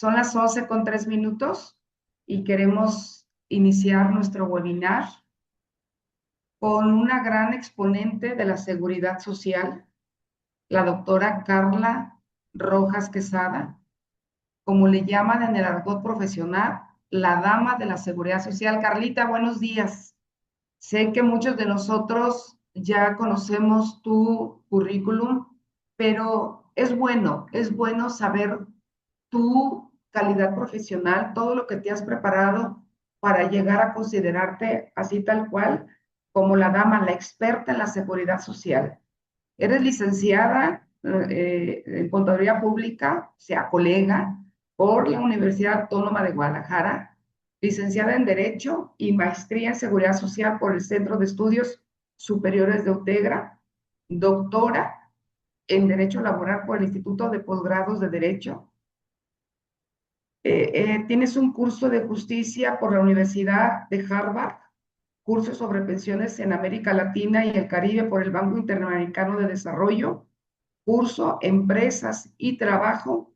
Son las 11:03 y queremos iniciar nuestro webinar con una gran exponente de la seguridad social, la doctora Carla Rojas Quesada, como le llaman en el argot profesional, la dama de la seguridad social. Carlita, buenos días. Sé que muchos de nosotros ya conocemos tu currículum, pero es bueno saber tu calidad profesional, todo lo que te has preparado para llegar a considerarte así tal cual como la dama, la experta en la seguridad social. Eres licenciada en Contaduría Pública, o sea, colega, por la Universidad Autónoma de Guadalajara, licenciada en Derecho y maestría en Seguridad Social por el Centro de Estudios Superiores de UTEGRA, doctora en Derecho Laboral por el Instituto de Posgrados de Derecho. Tienes un curso de justicia por la Universidad de Harvard, curso sobre pensiones en América Latina y el Caribe por el Banco Interamericano de Desarrollo, curso Empresas y Trabajo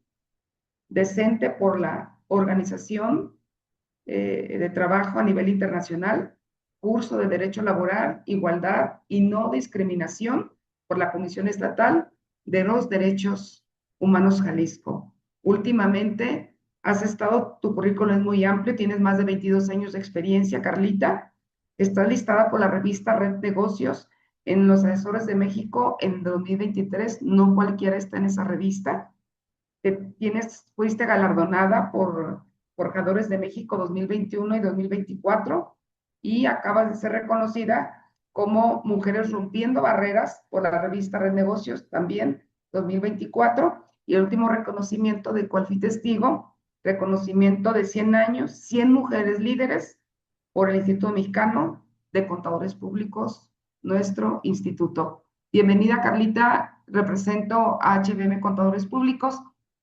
Decente por la Organización de Trabajo a nivel internacional, curso de Derecho Laboral, Igualdad y No Discriminación por la Comisión Estatal de los Derechos Humanos Jalisco. Últimamente has estado, tu currículum es muy amplio, tienes más de 22 años de experiencia, Carlita. Estás listada por la revista Red Negocios en los asesores de México en 2023. No cualquiera está en esa revista. Fuiste galardonada por Forjadores de México 2021 y 2024 y acabas de ser reconocida como Mujeres Rompiendo Barreras por la revista Red Negocios también 2024 y el último reconocimiento del cual fui testigo, reconocimiento de 100 años, 100 mujeres líderes por el Instituto Mexicano de Contadores Públicos, nuestro instituto. Bienvenida, Carlita, represento a HBM Contadores Públicos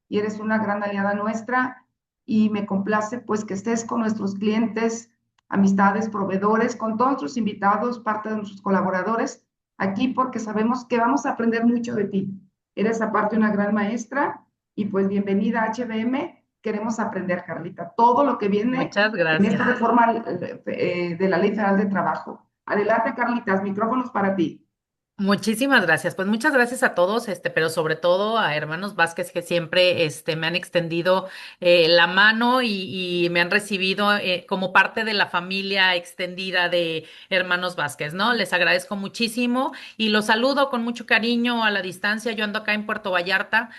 y eres una gran aliada nuestra y me complace pues que estés con nuestros clientes, amistades, proveedores, con todos nuestros invitados, parte de nuestros colaboradores aquí porque sabemos que vamos a aprender mucho de ti. Eres aparte una gran maestra y pues bienvenida a HBM. Queremos aprender, Carlita, todo lo que viene Muchas en esta gracias. reforma de la Ley Federal de Trabajo. Adelante, Carlitas, micrófonos para ti. Muchísimas gracias. Pues muchas gracias a todos, pero sobre todo a Hermanos Vázquez que siempre, me han extendido la mano y me han recibido como parte de la familia extendida de Hermanos Vázquez, ¿no? Les agradezco muchísimo y los saludo con mucho cariño a la distancia. Yo ando acá en Puerto Vallarta,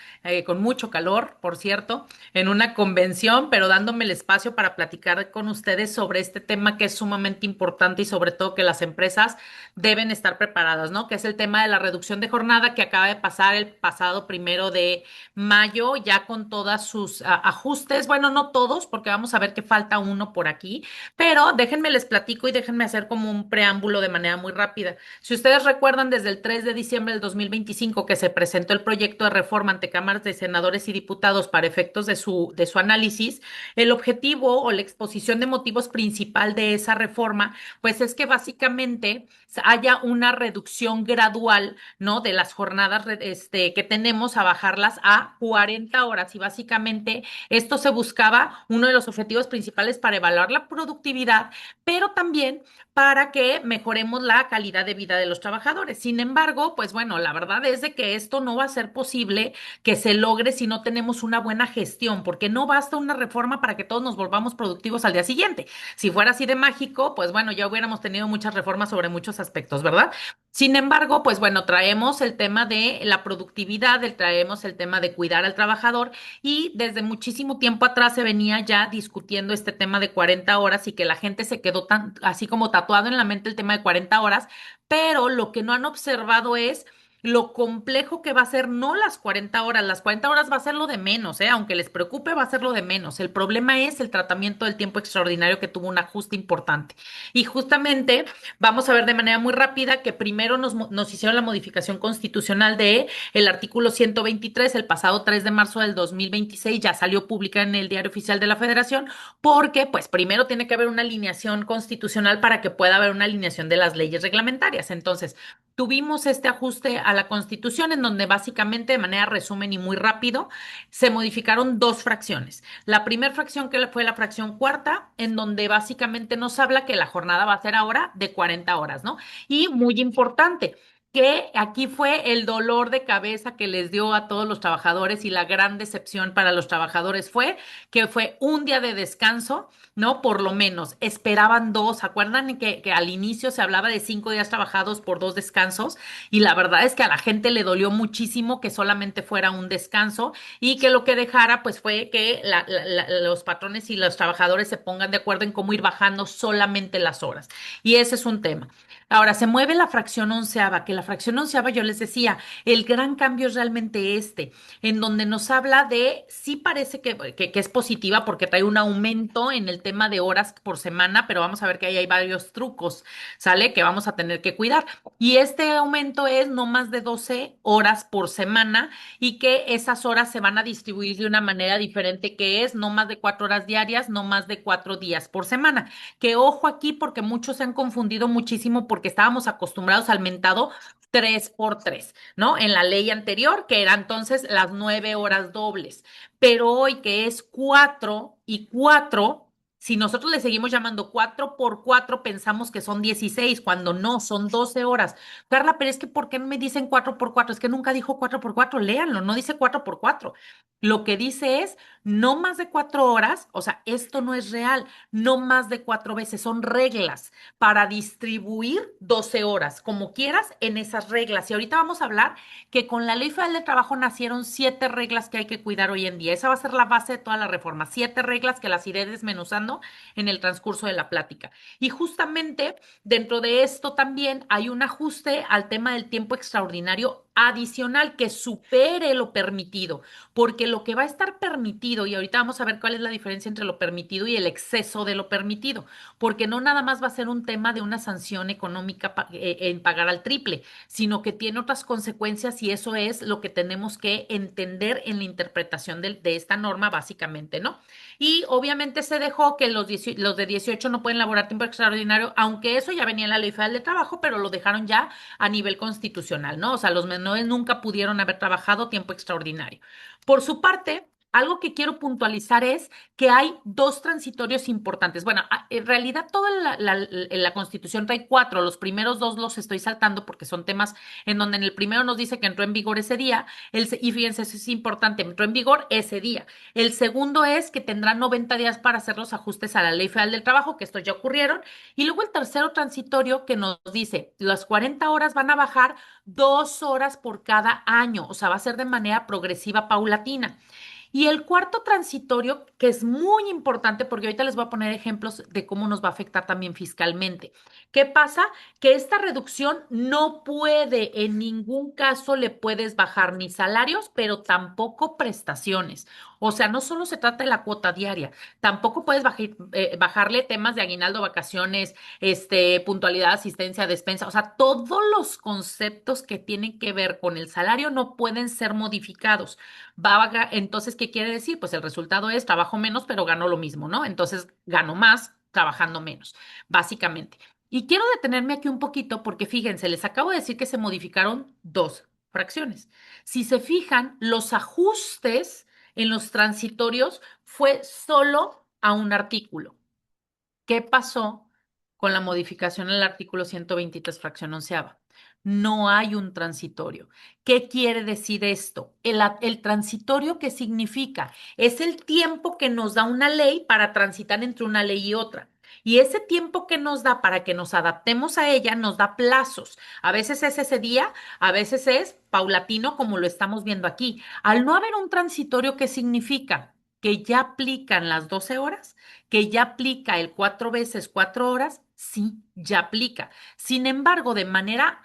con mucho calor, por cierto, en una convención, pero dándome el espacio para platicar con ustedes sobre este tema que es sumamente importante y sobre todo que las empresas deben estar preparadas, ¿no? Que es el tema de la reducción de jornada que acaba de pasar el pasado 1 de mayo, ya con todas sus ajustes. Bueno, no todos, porque vamos a ver que falta uno por aquí, pero déjenme les platico y déjenme hacer como un preámbulo de manera muy rápida. Si ustedes recuerdan, desde el 3 de diciembre del 2025 que se presentó el proyecto de reforma ante cámaras de senadores y diputados para efectos de su análisis, el objetivo o la exposición de motivos principal de esa reforma, pues es que básicamente haya una reducción gradual, ¿no? De las jornadas que tenemos a bajarlas a 40 horas. Y básicamente esto se buscaba, uno de los objetivos principales para evaluar la productividad, pero también para que mejoremos la calidad de vida de los trabajadores. Sin embargo, pues bueno, la verdad es de que esto no va a ser posible que se logre si no tenemos una buena gestión, porque no basta una reforma para que todos nos volvamos productivos al día siguiente. Si fuera así de mágico, pues bueno, ya hubiéramos tenido muchas reformas sobre muchos aspectos, ¿verdad? Sin embargo, pues bueno, traemos el tema de la productividad, traemos el tema de cuidar al trabajador y desde muchísimo tiempo atrás se venía ya discutiendo este tema de 40 horas y que la gente se quedó tan así como tatuado en la mente el tema de 40 horas, pero lo que no han observado es lo complejo que va a ser no las 40 horas, las 40 horas va a ser lo de menos, ¿eh? Aunque les preocupe, va a ser lo de menos. El problema es el tratamiento del tiempo extraordinario que tuvo un ajuste importante. Y justamente vamos a ver de manera muy rápida que primero nos hicieron la modificación constitucional de el artículo 123 el pasado 3 de marzo del 2026, ya salió pública en el Diario Oficial de la Federación, porque pues primero tiene que haber una alineación constitucional para que pueda haber una alineación de las leyes reglamentarias. Entonces, tuvimos este ajuste a la Constitución en donde básicamente, de manera resumen y muy rápido, se modificaron dos fracciones. La primera fracción que fue la fracción cuarta, en donde básicamente nos habla que la jornada va a ser ahora de 40 horas, ¿no? Y muy importante, que aquí fue el dolor de cabeza que les dio a todos los trabajadores y la gran decepción para los trabajadores fue que fue un día de descanso, ¿no? Por lo menos esperaban dos. ¿Acuerdan que al inicio se hablaba de 5 días trabajados por dos descansos? Y la verdad es que a la gente le dolió muchísimo que solamente fuera un descanso y que lo que dejara pues fue que los patrones y los trabajadores se pongan de acuerdo en cómo ir bajando solamente las horas. Y ese es un tema. Ahora, se mueve la fracción onceava, que la fracción onceava, yo les decía, el gran cambio es realmente este, en donde nos habla de, sí parece que es positiva porque trae un aumento en el tema de horas por semana, pero vamos a ver que ahí hay varios trucos, ¿sale? Que vamos a tener que cuidar. Y este aumento es no más de 12 horas por semana y que esas horas se van a distribuir de una manera diferente, que es no más de 4 horas diarias, no más de 4 días por semana. Que ojo aquí porque muchos se han confundido muchísimo porque estábamos acostumbrados al mentado 3 por 3, ¿no? En la ley anterior, que era entonces las 9 horas dobles. Pero hoy que es 4 y 4, si nosotros le seguimos llamando 4 por 4, pensamos que son 16 cuando no, son 12 horas. Carla, pero es que ¿por qué no me dicen 4 por 4? Es que nunca dijo 4 por 4, léanlo, no dice 4 por 4. Lo que dice es no más de 4 horas, o sea, esto no es real, no más de 4 veces, son reglas para distribuir 12 horas, como quieras, en esas reglas. Y ahorita vamos a hablar que con la Ley Federal de Trabajo nacieron 7 reglas que hay que cuidar hoy en día. Esa va a ser la base de toda la reforma. 7 reglas que las iré desmenuzando en el transcurso de la plática. Y justamente dentro de esto también hay un ajuste al tema del tiempo extraordinario adicional que supere lo permitido, porque lo que va a estar permitido, y ahorita vamos a ver cuál es la diferencia entre lo permitido y el exceso de lo permitido, porque no nada más va a ser un tema de una sanción económica en pagar al triple, sino que tiene otras consecuencias y eso es lo que tenemos que entender en la interpretación de esta norma básicamente, ¿no? Y obviamente se dejó que los de 18 no pueden laborar tiempo extraordinario, aunque eso ya venía en la Ley Federal de Trabajo, pero lo dejaron ya a nivel constitucional, ¿no? O sea, los menores nunca pudieron haber trabajado tiempo extraordinario. Por su parte, algo que quiero puntualizar es que hay dos transitorios importantes. Bueno, en realidad toda la Constitución trae cuatro. Los primeros dos los estoy saltando porque son temas en donde en el primero nos dice que entró en vigor ese día, y fíjense, eso es importante, entró en vigor ese día. El segundo es que tendrán 90 días para hacer los ajustes a la Ley Federal del Trabajo, que estos ya ocurrieron. Y luego el tercero transitorio que nos dice, las 40 horas van a bajar 2 horas por cada año, o sea, va a ser de manera progresiva, paulatina. Y el cuarto transitorio, que es muy importante, porque ahorita les voy a poner ejemplos de cómo nos va a afectar también fiscalmente. ¿Qué pasa? Que esta reducción no puede, en ningún caso le puedes bajar ni salarios, pero tampoco prestaciones. O sea, no solo se trata de la cuota diaria, tampoco puedes bajarle temas de aguinaldo, vacaciones, puntualidad, asistencia, despensa. O sea, todos los conceptos que tienen que ver con el salario no pueden ser modificados. Entonces, ¿qué quiere decir? Pues el resultado es trabajo menos, pero gano lo mismo, ¿no? Entonces, gano más trabajando menos, básicamente. Y quiero detenerme aquí un poquito porque fíjense, les acabo de decir que se modificaron dos fracciones. Si se fijan, los ajustes en los transitorios fue solo a un artículo. ¿Qué pasó con la modificación en el artículo 123, fracción onceava? No hay un transitorio. ¿Qué quiere decir esto? El transitorio, ¿qué significa? Es el tiempo que nos da una ley para transitar entre una ley y otra. Y ese tiempo que nos da para que nos adaptemos a ella nos da plazos. A veces es ese día, a veces es paulatino, como lo estamos viendo aquí. Al no haber un transitorio, ¿qué significa? Que ya aplican las 12 horas, que ya aplica el 4 veces 4 horas, sí, ya aplica. Sin embargo, de manera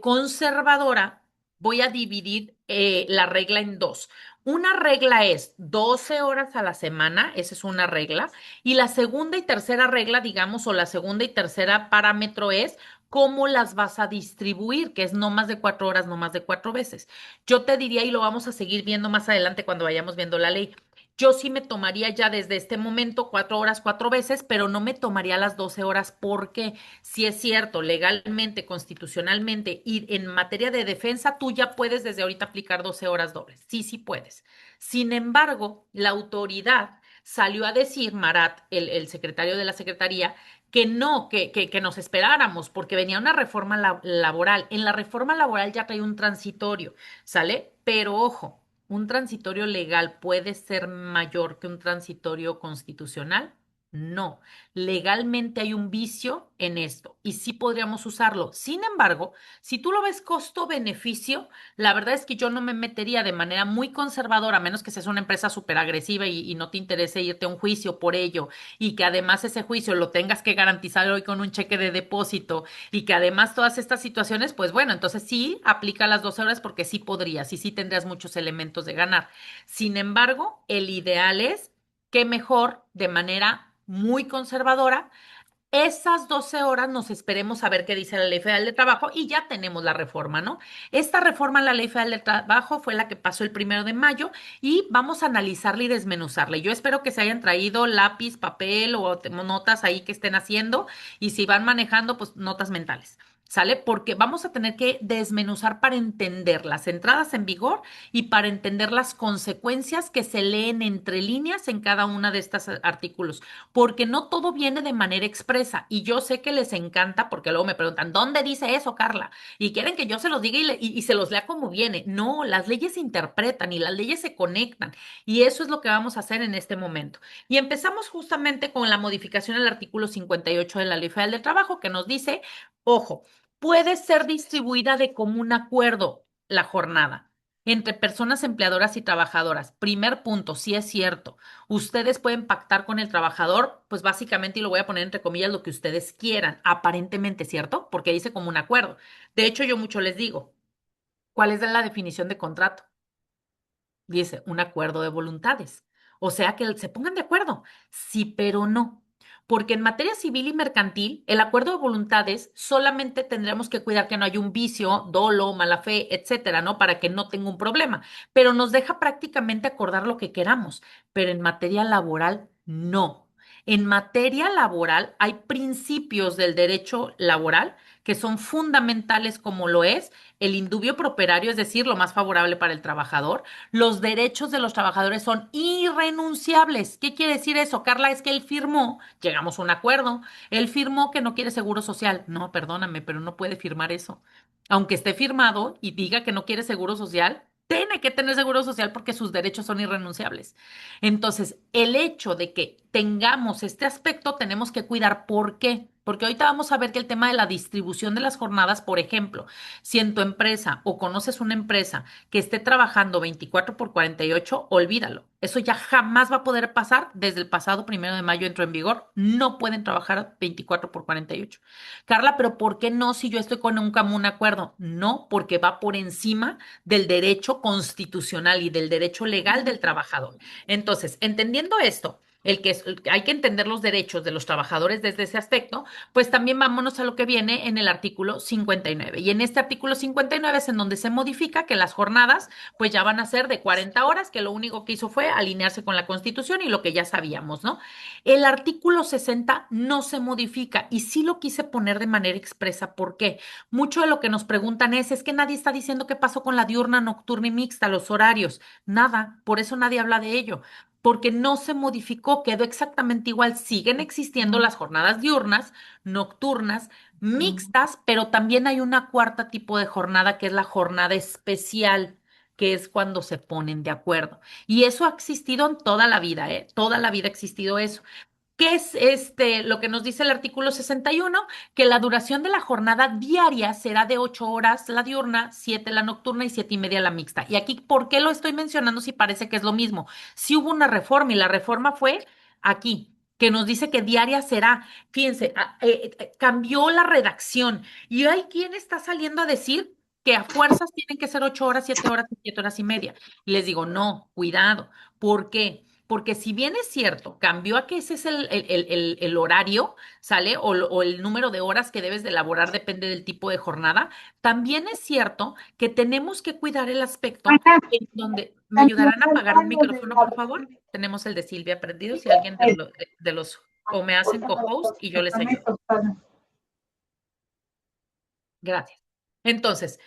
conservadora, voy a dividir la regla en dos. Una regla es 12 horas a la semana, esa es una regla, y la segunda y tercera regla, digamos, o la segunda y tercera parámetro es cómo las vas a distribuir, que es no más de 4 horas, no más de 4 veces. Yo te diría, y lo vamos a seguir viendo más adelante cuando vayamos viendo la ley, yo sí me tomaría ya desde este momento 4 horas, 4 veces, pero no me tomaría las 12 horas porque si es cierto, legalmente, constitucionalmente y en materia de defensa, tú ya puedes desde ahorita aplicar 12 horas dobles. Sí, sí puedes. Sin embargo, la autoridad salió a decir, Marat, el secretario de la Secretaría, que no, que nos esperáramos, porque venía una reforma laboral. En la reforma laboral ya trae un transitorio, ¿sale? Pero ojo, ¿un transitorio legal puede ser mayor que un transitorio constitucional? No, legalmente hay un vicio en esto y sí podríamos usarlo. Sin embargo, si tú lo ves costo-beneficio, la verdad es que yo no me metería de manera muy conservadora, a menos que seas una empresa súper agresiva y no te interese irte a un juicio por ello y que además ese juicio lo tengas que garantizar hoy con un cheque de depósito y que además todas estas situaciones, pues bueno, entonces sí aplica las 12 horas porque sí podrías y sí tendrías muchos elementos de ganar. Sin embargo, el ideal es que mejor de manera muy conservadora esas 12 horas nos esperemos a ver qué dice la Ley Federal de Trabajo y ya tenemos la reforma, ¿no? Esta reforma a la Ley Federal de Trabajo fue la que pasó el 1 de mayo y vamos a analizarla y desmenuzarla. Yo espero que se hayan traído lápiz, papel o notas ahí que estén haciendo y si van manejando, pues notas mentales. ¿Sale? Porque vamos a tener que desmenuzar para entender las entradas en vigor y para entender las consecuencias que se leen entre líneas en cada una de estos artículos porque no todo viene de manera expresa. Y yo sé que les encanta, porque luego me preguntan, ¿dónde dice eso, Carla? Y quieren que yo se los diga y se los lea como viene. No, las leyes se interpretan y las leyes se conectan. Y eso es lo que vamos a hacer en este momento. Y empezamos justamente con la modificación al artículo 58 de la Ley Federal del Trabajo, que nos dice, ojo, puede ser distribuida de común acuerdo la jornada entre personas empleadoras y trabajadoras. Primer punto, sí es cierto. Ustedes pueden pactar con el trabajador, pues básicamente, y lo voy a poner entre comillas, lo que ustedes quieran, aparentemente, ¿cierto? Porque dice como un acuerdo. De hecho, yo mucho les digo, ¿cuál es la definición de contrato? Dice, un acuerdo de voluntades. O sea, que se pongan de acuerdo. Sí, pero no. Porque en materia civil y mercantil, el acuerdo de voluntades solamente tendremos que cuidar que no haya un vicio, dolo, mala fe, etcétera, ¿no? Para que no tenga un problema. Pero nos deja prácticamente acordar lo que queramos. Pero en materia laboral, no. En materia laboral hay principios del derecho laboral que son fundamentales como lo es el indubio properario, es decir, lo más favorable para el trabajador. Los derechos de los trabajadores son irrenunciables. ¿Qué quiere decir eso, Carla? Es que él firmó, llegamos a un acuerdo, él firmó que no quiere seguro social. No, perdóname, pero no puede firmar eso. Aunque esté firmado y diga que no quiere seguro social, tiene que tener seguro social porque sus derechos son irrenunciables. Entonces, el hecho de que tengamos este aspecto, tenemos que cuidar. ¿Por qué? Porque ahorita vamos a ver que el tema de la distribución de las jornadas, por ejemplo, si en tu empresa o conoces una empresa que esté trabajando 24 por 48, olvídalo. Eso ya jamás va a poder pasar. Desde el pasado 1 de mayo entró en vigor. No pueden trabajar 24 por 48. Carla, pero ¿por qué no si yo estoy con un común acuerdo? No, porque va por encima del derecho constitucional y del derecho legal del trabajador. Entonces, entendiendo esto, hay que entender los derechos de los trabajadores desde ese aspecto, pues también vámonos a lo que viene en el artículo 59. Y en este artículo 59 es en donde se modifica que las jornadas pues ya van a ser de 40 horas, que lo único que hizo fue alinearse con la Constitución y lo que ya sabíamos, ¿no? El artículo 60 no se modifica y sí lo quise poner de manera expresa. ¿Por qué? Mucho de lo que nos preguntan es que nadie está diciendo qué pasó con la diurna, nocturna y mixta, los horarios. Nada, por eso nadie habla de ello porque no se modificó, quedó exactamente igual. Siguen existiendo las jornadas diurnas, nocturnas, mixtas, pero también hay una cuarta tipo de jornada que es la jornada especial, que es cuando se ponen de acuerdo. Y eso ha existido en toda la vida, ¿eh? Toda la vida ha existido eso. ¿Qué es lo que nos dice el artículo 61? Que la duración de la jornada diaria será de 8 horas la diurna, 7 la nocturna y 7:30 la mixta. Y aquí, ¿por qué lo estoy mencionando si parece que es lo mismo? Sí hubo una reforma y la reforma fue aquí, que nos dice que diaria será. Fíjense, cambió la redacción y hay quien está saliendo a decir que a fuerzas tienen que ser 8 horas, 7 horas y 7 horas y media. Y les digo, no, cuidado. ¿Por qué? Porque si bien es cierto, cambió a que ese es el horario, ¿sale? O el número de horas que debes de elaborar depende del tipo de jornada, también es cierto que tenemos que cuidar el aspecto en donde, ¿Me También ayudarán a apagar un falta lo de micrófono, por la... favor? Tenemos el de Silvia prendido. Sí, Si alguien ok. de los, o me hacen Ahorita co-host y yo les ayudo. prometo, para... Gracias. Entonces,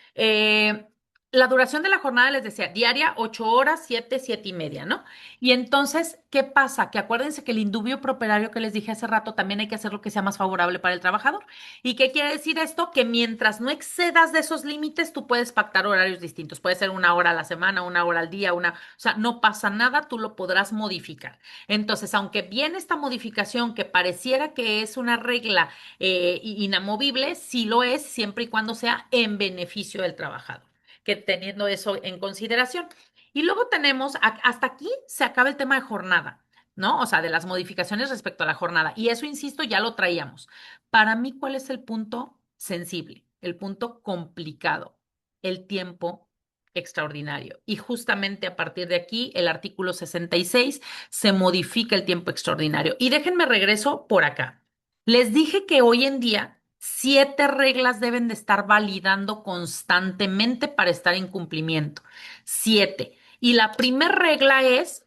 la duración de la jornada les decía, diaria, 8 horas, 7, 7:30, ¿no? Y entonces, ¿qué pasa? Que acuérdense que el indubio properario que les dije hace rato también hay que hacer lo que sea más favorable para el trabajador. ¿Y qué quiere decir esto? Que mientras no excedas de esos límites, tú puedes pactar horarios distintos. Puede ser 1 hora a la semana, 1 hora al día, o sea, no pasa nada, tú lo podrás modificar. Entonces, aunque viene esta modificación que pareciera que es una regla inamovible, sí lo es siempre y cuando sea en beneficio del trabajador, que teniendo eso en consideración. Y luego tenemos, hasta aquí se acaba el tema de jornada, ¿no? O sea, de las modificaciones respecto a la jornada. Y eso, insisto, ya lo traíamos. Para mí, ¿cuál es el punto sensible? El punto complicado, el tiempo extraordinario. Y justamente a partir de aquí, el artículo 66 se modifica el tiempo extraordinario. Y déjenme regreso por acá. Les dije que hoy en día 7 reglas deben de estar validando constantemente para estar en cumplimiento. 7. Y la primera regla es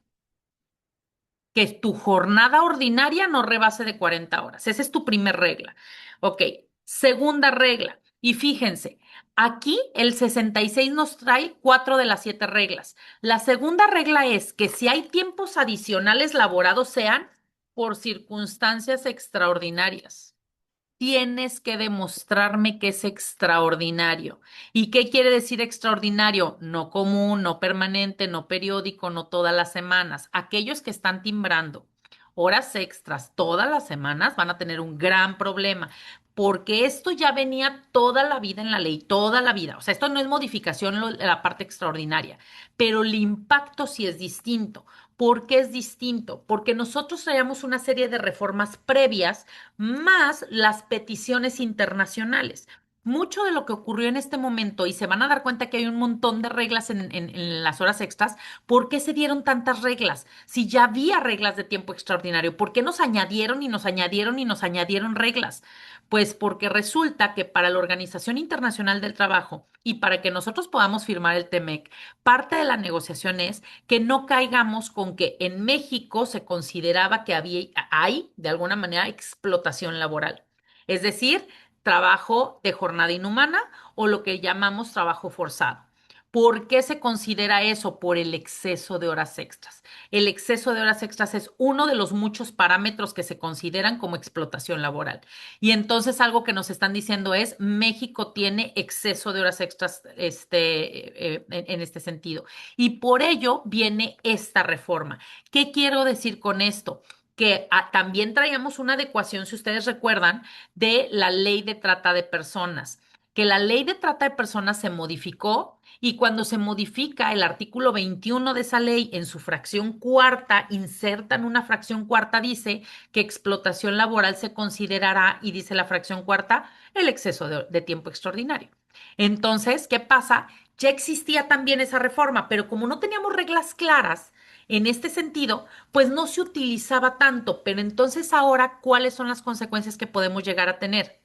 que tu jornada ordinaria no rebase de 40 horas. Esa es tu primera regla. Ok. Segunda regla. Y fíjense, aquí el 66 nos trae 4 de las 7 reglas. La segunda regla es que si hay tiempos adicionales laborados sean por circunstancias extraordinarias. Tienes que demostrarme que es extraordinario. ¿Y qué quiere decir extraordinario? No común, no permanente, no periódico, no todas las semanas. Aquellos que están timbrando horas extras todas las semanas van a tener un gran problema, porque esto ya venía toda la vida en la ley, toda la vida. O sea, esto no es modificación la parte extraordinaria, pero el impacto sí es distinto. ¿Por qué es distinto? Porque nosotros traíamos una serie de reformas previas más las peticiones internacionales. Mucho de lo que ocurrió en este momento, y se van a dar cuenta que hay un montón de reglas en las horas extras. ¿Por qué se dieron tantas reglas? Si ya había reglas de tiempo extraordinario, ¿por qué nos añadieron y nos añadieron y nos añadieron reglas? Pues porque resulta que para la Organización Internacional del Trabajo y para que nosotros podamos firmar el TEMEC, parte de la negociación es que no caigamos con que en México se consideraba que hay de alguna manera explotación laboral. Es decir, trabajo de jornada inhumana o lo que llamamos trabajo forzado. ¿Por qué se considera eso? Por el exceso de horas extras. El exceso de horas extras es uno de los muchos parámetros que se consideran como explotación laboral. Y entonces algo que nos están diciendo es, México tiene exceso de horas extras en este sentido. Y por ello viene esta reforma. ¿Qué quiero decir con esto? Que también traíamos una adecuación, si ustedes recuerdan, de la ley de trata de personas, que la ley de trata de personas se modificó y cuando se modifica el artículo 21 de esa ley en su fracción cuarta, insertan una fracción cuarta, dice que explotación laboral se considerará, y dice la fracción cuarta, el exceso de tiempo extraordinario. Entonces, ¿qué pasa? Ya existía también esa reforma, pero como no teníamos reglas claras en este sentido, pues no se utilizaba tanto. Pero entonces ahora, ¿cuáles son las consecuencias que podemos llegar a tener?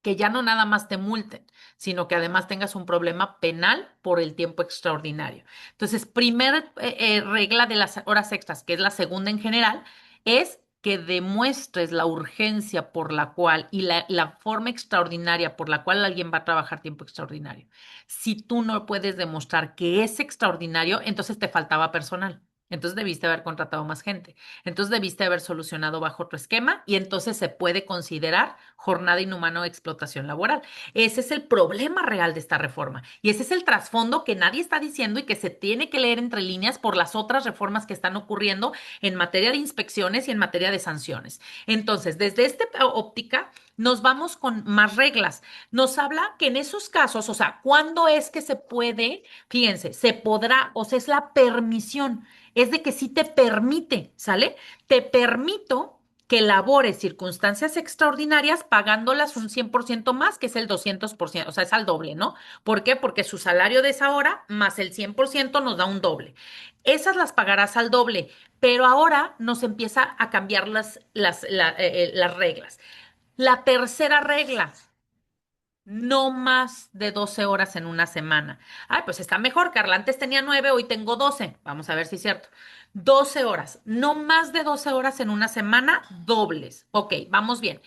Que ya no nada más te multen, sino que además tengas un problema penal por el tiempo extraordinario. Entonces, primer regla de las horas extras, que es la segunda en general, es que demuestres la urgencia por la cual y la forma extraordinaria por la cual alguien va a trabajar tiempo extraordinario. Si tú no puedes demostrar que es extraordinario, entonces te faltaba personal. Entonces debiste haber contratado más gente. Entonces debiste haber solucionado bajo otro esquema y entonces se puede considerar jornada inhumana o explotación laboral. Ese es el problema real de esta reforma y ese es el trasfondo que nadie está diciendo y que se tiene que leer entre líneas por las otras reformas que están ocurriendo en materia de inspecciones y en materia de sanciones. Entonces, desde esta óptica, nos vamos con más reglas. Nos habla que en esos casos, o sea, ¿cuándo es que se puede? Fíjense, se podrá, o sea, es la permisión, es de que sí te permite, ¿sale? Te permito que elabore circunstancias extraordinarias pagándolas un 100% más, que es el 200%, o sea, es al doble, ¿no? ¿Por qué? Porque su salario de esa hora más el 100% nos da un doble. Esas las pagarás al doble, pero ahora nos empieza a cambiar las reglas. La tercera regla, no más de 12 horas en una semana. Ay, pues está mejor, Carla. Antes tenía 9, hoy tengo 12. Vamos a ver si es cierto. 12 horas, no más de 12 horas en una semana, dobles. Ok, vamos bien.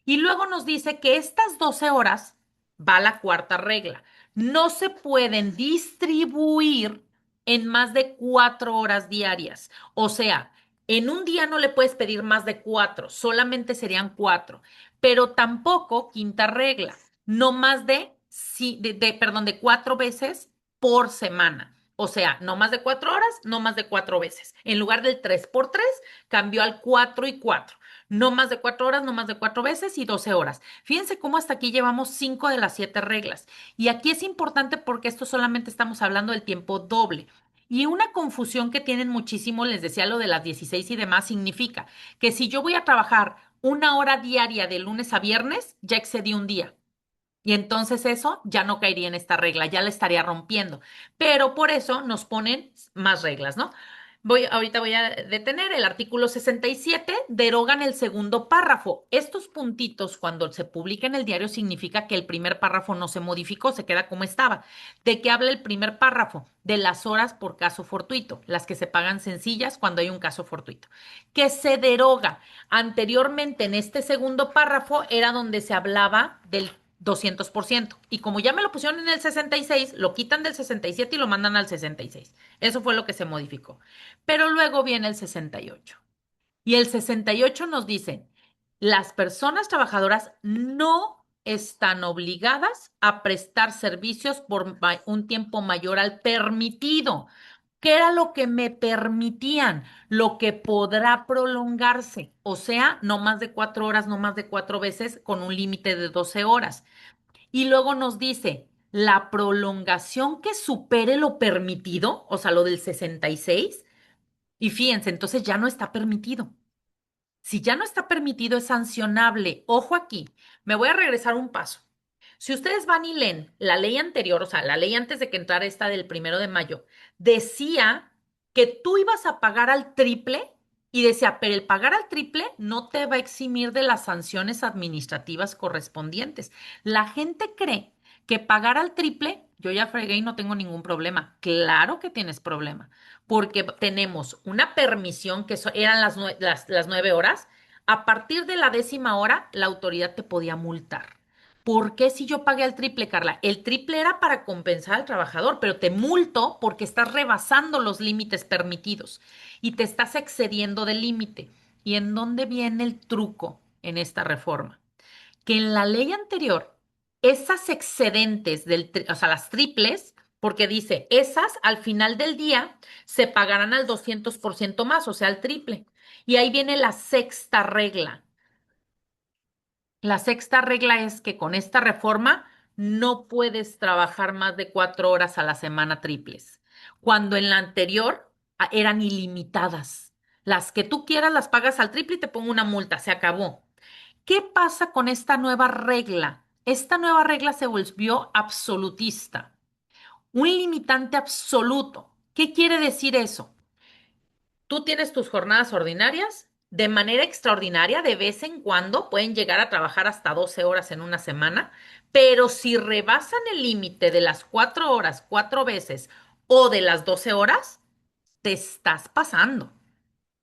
Y luego nos dice que estas 12 horas va la cuarta regla. No se pueden distribuir en más de 4 horas diarias. O sea, en un día no le puedes pedir más de 4, solamente serían 4. Pero tampoco, quinta regla, no más de, perdón, de 4 veces por semana. O sea, no más de 4 horas, no más de 4 veces. En lugar del 3 por 3, cambió al 4 y 4. No más de 4 horas, no más de 4 veces y 12 horas. Fíjense cómo hasta aquí llevamos 5 de las 7 reglas. Y aquí es importante porque esto solamente estamos hablando del tiempo doble. Y una confusión que tienen muchísimo, les decía lo de las 16 y demás, significa que si yo voy a trabajar 1 hora diaria de lunes a viernes, ya excedí un día. Y entonces eso ya no caería en esta regla, ya la estaría rompiendo. Pero por eso nos ponen más reglas, ¿no? Ahorita voy a detener el artículo 67, derogan el segundo párrafo. Estos puntitos, cuando se publica en el diario, significa que el primer párrafo no se modificó, se queda como estaba. ¿De qué habla el primer párrafo? De las horas por caso fortuito, las que se pagan sencillas cuando hay un caso fortuito. Que se deroga. Anteriormente, en este segundo párrafo, era donde se hablaba del 200%. Y como ya me lo pusieron en el 66, lo quitan del 67 y lo mandan al 66. Eso fue lo que se modificó. Pero luego viene el 68. Y el 68 nos dice, las personas trabajadoras no están obligadas a prestar servicios por un tiempo mayor al permitido. ¿Qué era lo que me permitían? Lo que podrá prolongarse, o sea, no más de 4 horas, no más de 4 veces, con un límite de 12 horas. Y luego nos dice, la prolongación que supere lo permitido, o sea, lo del 66, y fíjense, entonces ya no está permitido. Si ya no está permitido, es sancionable. Ojo aquí, me voy a regresar un paso. Si ustedes van y leen la ley anterior, o sea, la ley antes de que entrara esta del 1 de mayo, decía que tú ibas a pagar al triple y decía, pero el pagar al triple no te va a eximir de las sanciones administrativas correspondientes. La gente cree que pagar al triple, yo ya fregué y no tengo ningún problema. Claro que tienes problema porque tenemos una permisión que eran las 9 horas. A partir de la 10ª hora, la autoridad te podía multar. ¿Por qué si yo pagué el triple, Carla? El triple era para compensar al trabajador, pero te multo porque estás rebasando los límites permitidos y te estás excediendo del límite. ¿Y en dónde viene el truco en esta reforma? Que en la ley anterior, esas excedentes o sea, las triples, porque dice, esas al final del día se pagarán al 200% más, o sea, al triple. Y ahí viene la sexta regla. La sexta regla es que con esta reforma no puedes trabajar más de 4 horas a la semana triples, cuando en la anterior eran ilimitadas. Las que tú quieras las pagas al triple y te pongo una multa, se acabó. ¿Qué pasa con esta nueva regla? Esta nueva regla se volvió absolutista, un limitante absoluto. ¿Qué quiere decir eso? Tú tienes tus jornadas ordinarias, de manera extraordinaria, de vez en cuando pueden llegar a trabajar hasta 12 horas en una semana, pero si rebasan el límite de las 4 horas 4 veces o de las 12 horas, te estás pasando.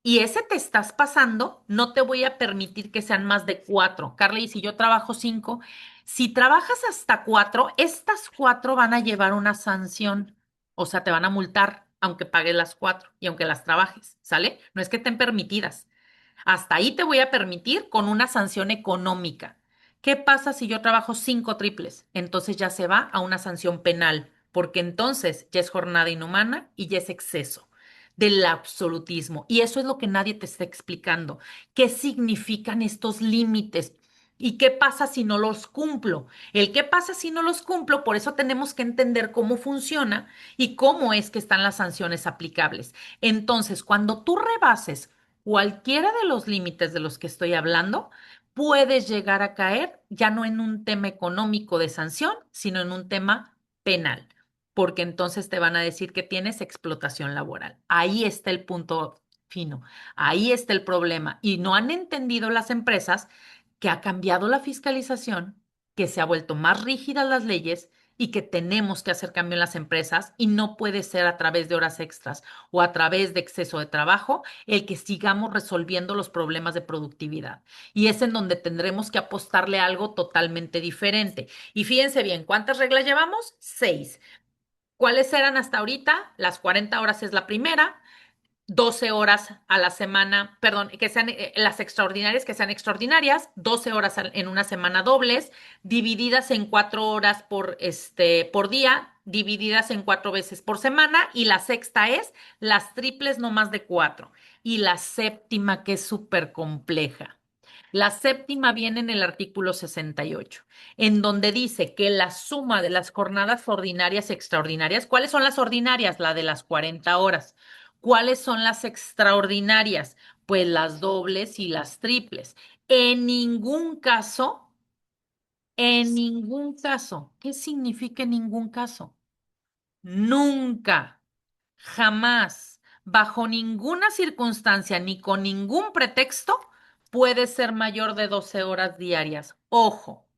Y ese te estás pasando, no te voy a permitir que sean más de 4. Carly, y si yo trabajo 5, si trabajas hasta 4, estas 4 van a llevar una sanción. O sea, te van a multar, aunque pagues las 4 y aunque las trabajes, ¿sale? No es que estén permitidas. Hasta ahí te voy a permitir con una sanción económica. ¿Qué pasa si yo trabajo 5 triples? Entonces ya se va a una sanción penal, porque entonces ya es jornada inhumana y ya es exceso del absolutismo. Y eso es lo que nadie te está explicando. ¿Qué significan estos límites? ¿Y qué pasa si no los cumplo? El qué pasa si no los cumplo, por eso tenemos que entender cómo funciona y cómo es que están las sanciones aplicables. Entonces, cuando tú rebases cualquiera de los límites de los que estoy hablando, puedes llegar a caer ya no en un tema económico de sanción, sino en un tema penal, porque entonces te van a decir que tienes explotación laboral. Ahí está el punto fino, ahí está el problema. Y no han entendido las empresas que ha cambiado la fiscalización, que se ha vuelto más rígidas las leyes y que tenemos que hacer cambio en las empresas y no puede ser a través de horas extras o a través de exceso de trabajo el que sigamos resolviendo los problemas de productividad. Y es en donde tendremos que apostarle a algo totalmente diferente. Y fíjense bien, ¿cuántas reglas llevamos? 6. ¿Cuáles eran hasta ahorita? Las 40 horas es la primera. 12 horas a la semana, perdón, que sean las extraordinarias, que sean extraordinarias, 12 horas en una semana dobles, divididas en 4 horas por día, divididas en 4 veces por semana, y la sexta es las triples no más de 4. Y la séptima, que es súper compleja. La séptima viene en el artículo 68, en donde dice que la suma de las jornadas ordinarias y extraordinarias, ¿cuáles son las ordinarias? La de las 40 horas. ¿Cuáles son las extraordinarias? Pues las dobles y las triples. En ningún caso, ¿qué significa en ningún caso? Nunca, jamás, bajo ninguna circunstancia ni con ningún pretexto puede ser mayor de 12 horas diarias. Ojo,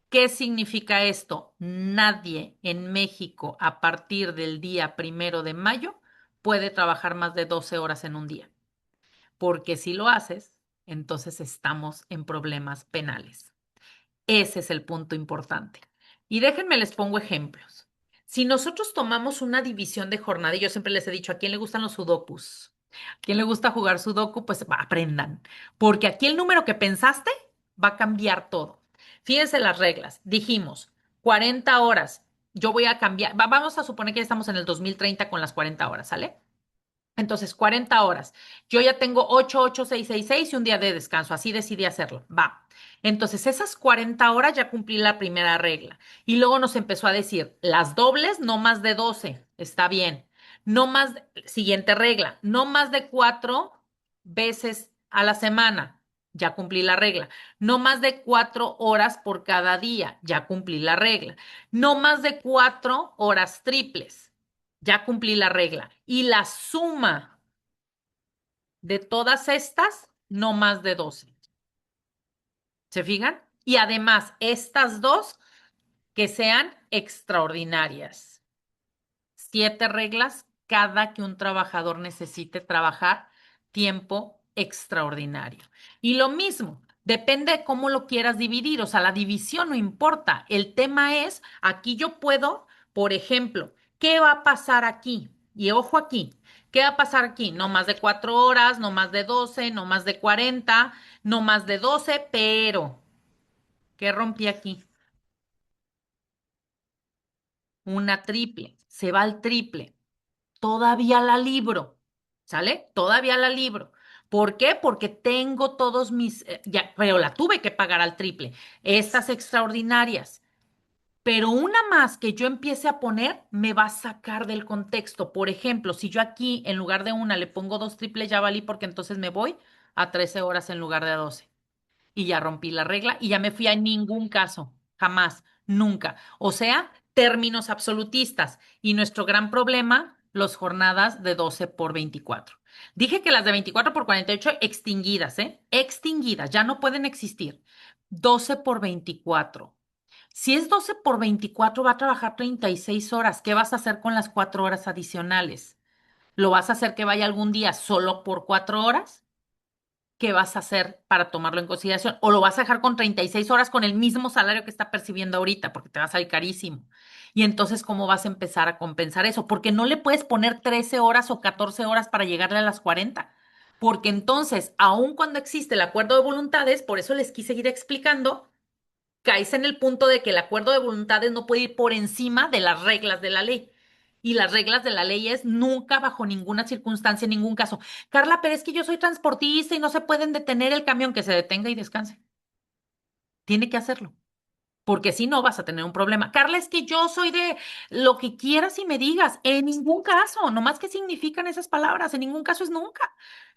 ¿qué significa esto? Nadie en México a partir del día 1 de mayo puede trabajar más de 12 horas en un día, porque si lo haces, entonces estamos en problemas penales. Ese es el punto importante. Y déjenme les pongo ejemplos. Si nosotros tomamos una división de jornada, y yo siempre les he dicho, ¿a quién le gustan los sudokus? ¿A quién le gusta jugar sudoku? Pues aprendan, porque aquí el número que pensaste va a cambiar todo. Fíjense las reglas. Dijimos 40 horas. Yo voy a cambiar, vamos a suponer que ya estamos en el 2030 con las 40 horas, ¿sale? Entonces, 40 horas. Yo ya tengo 8, 8, 6, 6, 6 y un día de descanso. Así decidí hacerlo. Va. Entonces, esas 40 horas ya cumplí la primera regla. Y luego nos empezó a decir, las dobles no más de 12. Está bien. No más, siguiente regla, no más de 4 veces a la semana. Ya cumplí la regla. No más de 4 horas por cada día. Ya cumplí la regla. No más de 4 horas triples. Ya cumplí la regla. Y la suma de todas estas, no más de 12. ¿Se fijan? Y además, estas dos que sean extraordinarias. 7 reglas cada que un trabajador necesite trabajar tiempo extraordinario. Y lo mismo, depende de cómo lo quieras dividir, o sea, la división no importa. El tema es, aquí yo puedo, por ejemplo, ¿qué va a pasar aquí? Y ojo aquí, ¿qué va a pasar aquí? No más de 4 horas, no más de 12, no más de 40, no más de 12, pero ¿qué rompí aquí? Una triple, se va al triple. Todavía la libro, ¿sale? Todavía la libro. ¿Por qué? Porque tengo todos mis, ya, pero la tuve que pagar al triple. Estas extraordinarias. Pero una más que yo empiece a poner me va a sacar del contexto. Por ejemplo, si yo aquí en lugar de una le pongo 2 triples, ya valí porque entonces me voy a 13 horas en lugar de a 12 y ya rompí la regla y ya me fui a ningún caso, jamás, nunca. O sea, términos absolutistas y nuestro gran problema, las jornadas de 12 por 24. Dije que las de 24 por 48 extinguidas, ¿eh? Extinguidas, ya no pueden existir. 12 por 24. Si es 12 por 24, va a trabajar 36 horas. ¿Qué vas a hacer con las 4 horas adicionales? ¿Lo vas a hacer que vaya algún día solo por 4 horas? ¿Qué vas a hacer para tomarlo en consideración? O lo vas a dejar con 36 horas con el mismo salario que está percibiendo ahorita, porque te va a salir carísimo. Y entonces, ¿cómo vas a empezar a compensar eso? Porque no le puedes poner 13 horas o 14 horas para llegarle a las 40. Porque entonces, aun cuando existe el acuerdo de voluntades, por eso les quise ir explicando, caes en el punto de que el acuerdo de voluntades no puede ir por encima de las reglas de la ley. Y las reglas de la ley es nunca, bajo ninguna circunstancia, en ningún caso. Carla, pero es que yo soy transportista y no se pueden detener el camión, que se detenga y descanse. Tiene que hacerlo, porque si no vas a tener un problema. Carla, es que yo soy de lo que quieras y me digas. En ningún caso, nomás qué significan esas palabras. En ningún caso es nunca,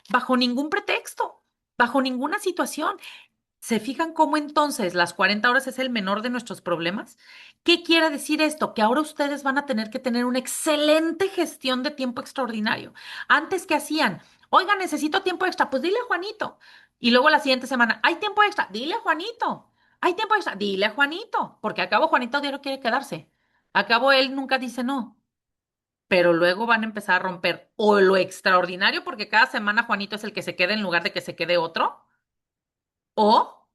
bajo ningún pretexto, bajo ninguna situación. ¿Se fijan cómo entonces las 40 horas es el menor de nuestros problemas? ¿Qué quiere decir esto? Que ahora ustedes van a tener que tener una excelente gestión de tiempo extraordinario. Antes, ¿qué hacían? Oiga, necesito tiempo extra. Pues dile a Juanito. Y luego la siguiente semana, ¿hay tiempo extra? Dile a Juanito. Hay tiempo extra. Dile a Juanito, porque acabo Juanito diario quiere quedarse. Acabo él nunca dice no. Pero luego van a empezar a romper o lo extraordinario, porque cada semana Juanito es el que se quede en lugar de que se quede otro, o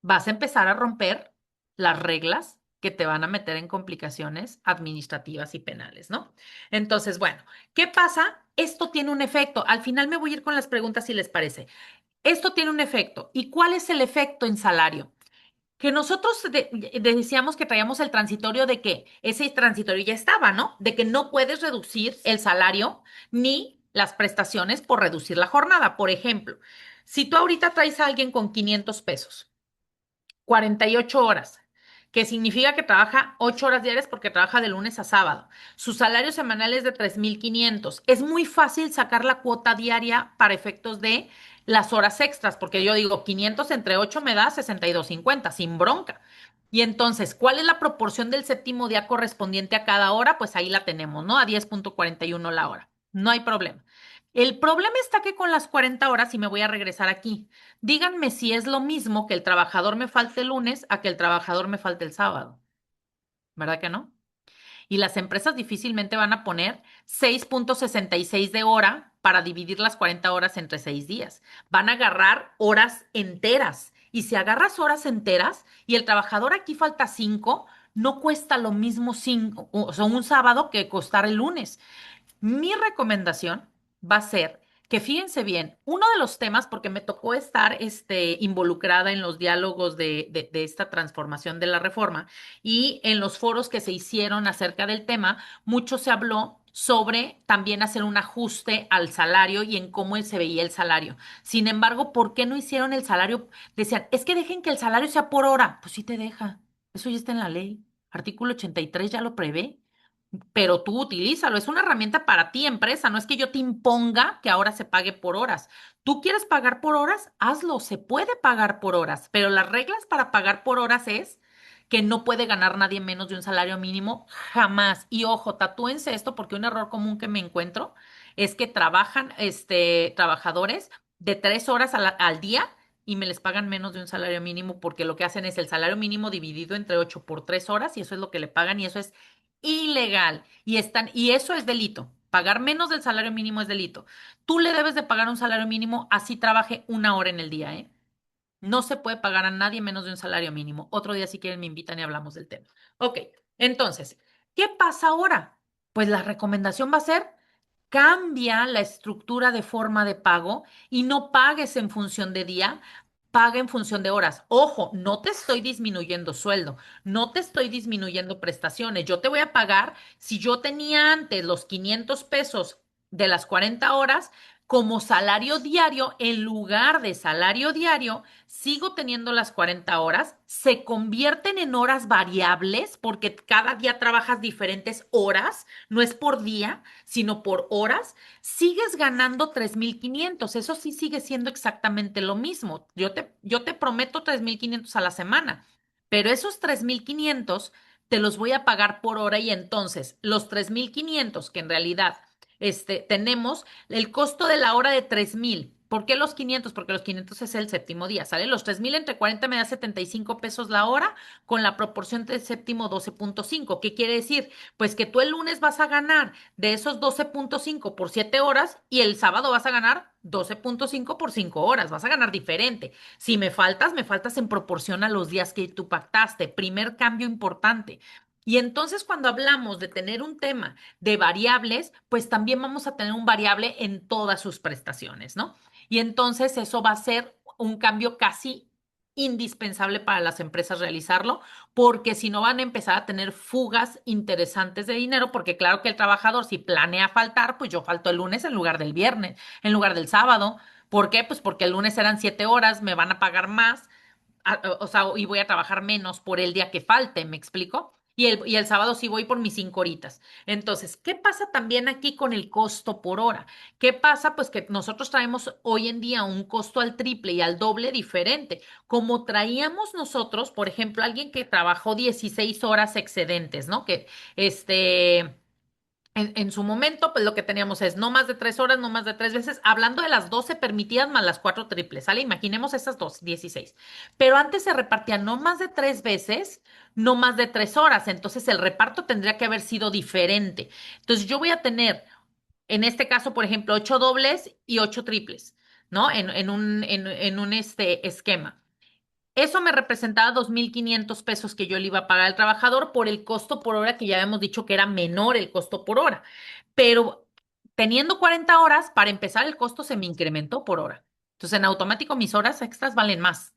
vas a empezar a romper las reglas que te van a meter en complicaciones administrativas y penales, ¿no? Entonces, bueno, ¿qué pasa? Esto tiene un efecto. Al final me voy a ir con las preguntas si les parece. Esto tiene un efecto. ¿Y cuál es el efecto en salario? Que nosotros decíamos que traíamos el transitorio de que ese transitorio ya estaba, ¿no? De que no puedes reducir el salario ni las prestaciones por reducir la jornada. Por ejemplo, si tú ahorita traes a alguien con 500 pesos, 48 horas, que significa que trabaja 8 horas diarias porque trabaja de lunes a sábado. Su salario semanal es de 3,500. Es muy fácil sacar la cuota diaria para efectos de las horas extras, porque yo digo 500 entre 8 me da 62,50 sin bronca. Y entonces, ¿cuál es la proporción del séptimo día correspondiente a cada hora? Pues ahí la tenemos, ¿no? A 10,41 la hora. No hay problema. El problema está que con las 40 horas, y me voy a regresar aquí, díganme si es lo mismo que el trabajador me falte el lunes a que el trabajador me falte el sábado. ¿Verdad que no? Y las empresas difícilmente van a poner 6,66 de hora para dividir las 40 horas entre 6 días. Van a agarrar horas enteras. Y si agarras horas enteras y el trabajador aquí falta 5, no cuesta lo mismo 5, o sea, un sábado que costar el lunes. Mi recomendación va a ser que fíjense bien, uno de los temas, porque me tocó estar involucrada en los diálogos de esta transformación de la reforma y en los foros que se hicieron acerca del tema, mucho se habló sobre también hacer un ajuste al salario y en cómo se veía el salario. Sin embargo, ¿por qué no hicieron el salario? Decían, es que dejen que el salario sea por hora. Pues sí te deja. Eso ya está en la ley. Artículo 83 ya lo prevé, pero tú utilízalo. Es una herramienta para ti, empresa. No es que yo te imponga que ahora se pague por horas. ¿Tú quieres pagar por horas? Hazlo. Se puede pagar por horas, pero las reglas para pagar por horas es que no puede ganar nadie menos de un salario mínimo jamás. Y ojo, tatúense esto porque un error común que me encuentro es que trabajan, trabajadores de 3 horas al día y me les pagan menos de un salario mínimo porque lo que hacen es el salario mínimo dividido entre 8 por 3 horas y eso es lo que le pagan y eso es ilegal y eso es delito. Pagar menos del salario mínimo es delito. Tú le debes de pagar un salario mínimo así trabaje 1 hora en el día, ¿eh? No se puede pagar a nadie menos de un salario mínimo. Otro día, si quieren, me invitan y hablamos del tema. Ok, entonces, ¿qué pasa ahora? Pues la recomendación va a ser cambia la estructura de forma de pago y no pagues en función de día, paga en función de horas. Ojo, no te estoy disminuyendo sueldo, no te estoy disminuyendo prestaciones. Yo te voy a pagar, si yo tenía antes los 500 pesos de las 40 horas, como salario diario, en lugar de salario diario, sigo teniendo las 40 horas, se convierten en horas variables porque cada día trabajas diferentes horas, no es por día, sino por horas, sigues ganando 3,500. Eso sí sigue siendo exactamente lo mismo. Yo te prometo 3,500 a la semana, pero esos 3,500 te los voy a pagar por hora y entonces los 3,500 que en realidad tenemos el costo de la hora de 3,000. ¿Por qué los 500? Porque los 500 es el séptimo día, ¿sale? Los 3,000 entre 40 me da 75 pesos la hora con la proporción del séptimo 12,5. ¿Qué quiere decir? Pues que tú el lunes vas a ganar de esos 12,5 por 7 horas y el sábado vas a ganar 12,5 por 5 horas. Vas a ganar diferente. Si me faltas en proporción a los días que tú pactaste. Primer cambio importante. Y entonces cuando hablamos de tener un tema de variables, pues también vamos a tener un variable en todas sus prestaciones, ¿no? Y entonces eso va a ser un cambio casi indispensable para las empresas realizarlo, porque si no van a empezar a tener fugas interesantes de dinero, porque claro que el trabajador si planea faltar, pues yo falto el lunes en lugar del viernes, en lugar del sábado. ¿Por qué? Pues porque el lunes eran 7 horas, me van a pagar más, o sea, y voy a trabajar menos por el día que falte, ¿me explico? Y el sábado sí voy por mis 5 horitas. Entonces, ¿qué pasa también aquí con el costo por hora? ¿Qué pasa? Pues que nosotros traemos hoy en día un costo al triple y al doble diferente. Como traíamos nosotros, por ejemplo, alguien que trabajó 16 horas excedentes, ¿no? Que este En su momento, pues lo que teníamos es no más de 3 horas, no más de 3 veces, hablando de las 12 permitidas más las 4 triples, ¿sale? Imaginemos esas dos, 16. Pero antes se repartía no más de 3 veces, no más de 3 horas. Entonces el reparto tendría que haber sido diferente. Entonces yo voy a tener, en este caso, por ejemplo, 8 dobles y 8 triples, ¿no? En un esquema. Eso me representaba 2,500 pesos que yo le iba a pagar al trabajador por el costo por hora, que ya habíamos dicho que era menor el costo por hora. Pero teniendo 40 horas, para empezar, el costo se me incrementó por hora. Entonces, en automático, mis horas extras valen más.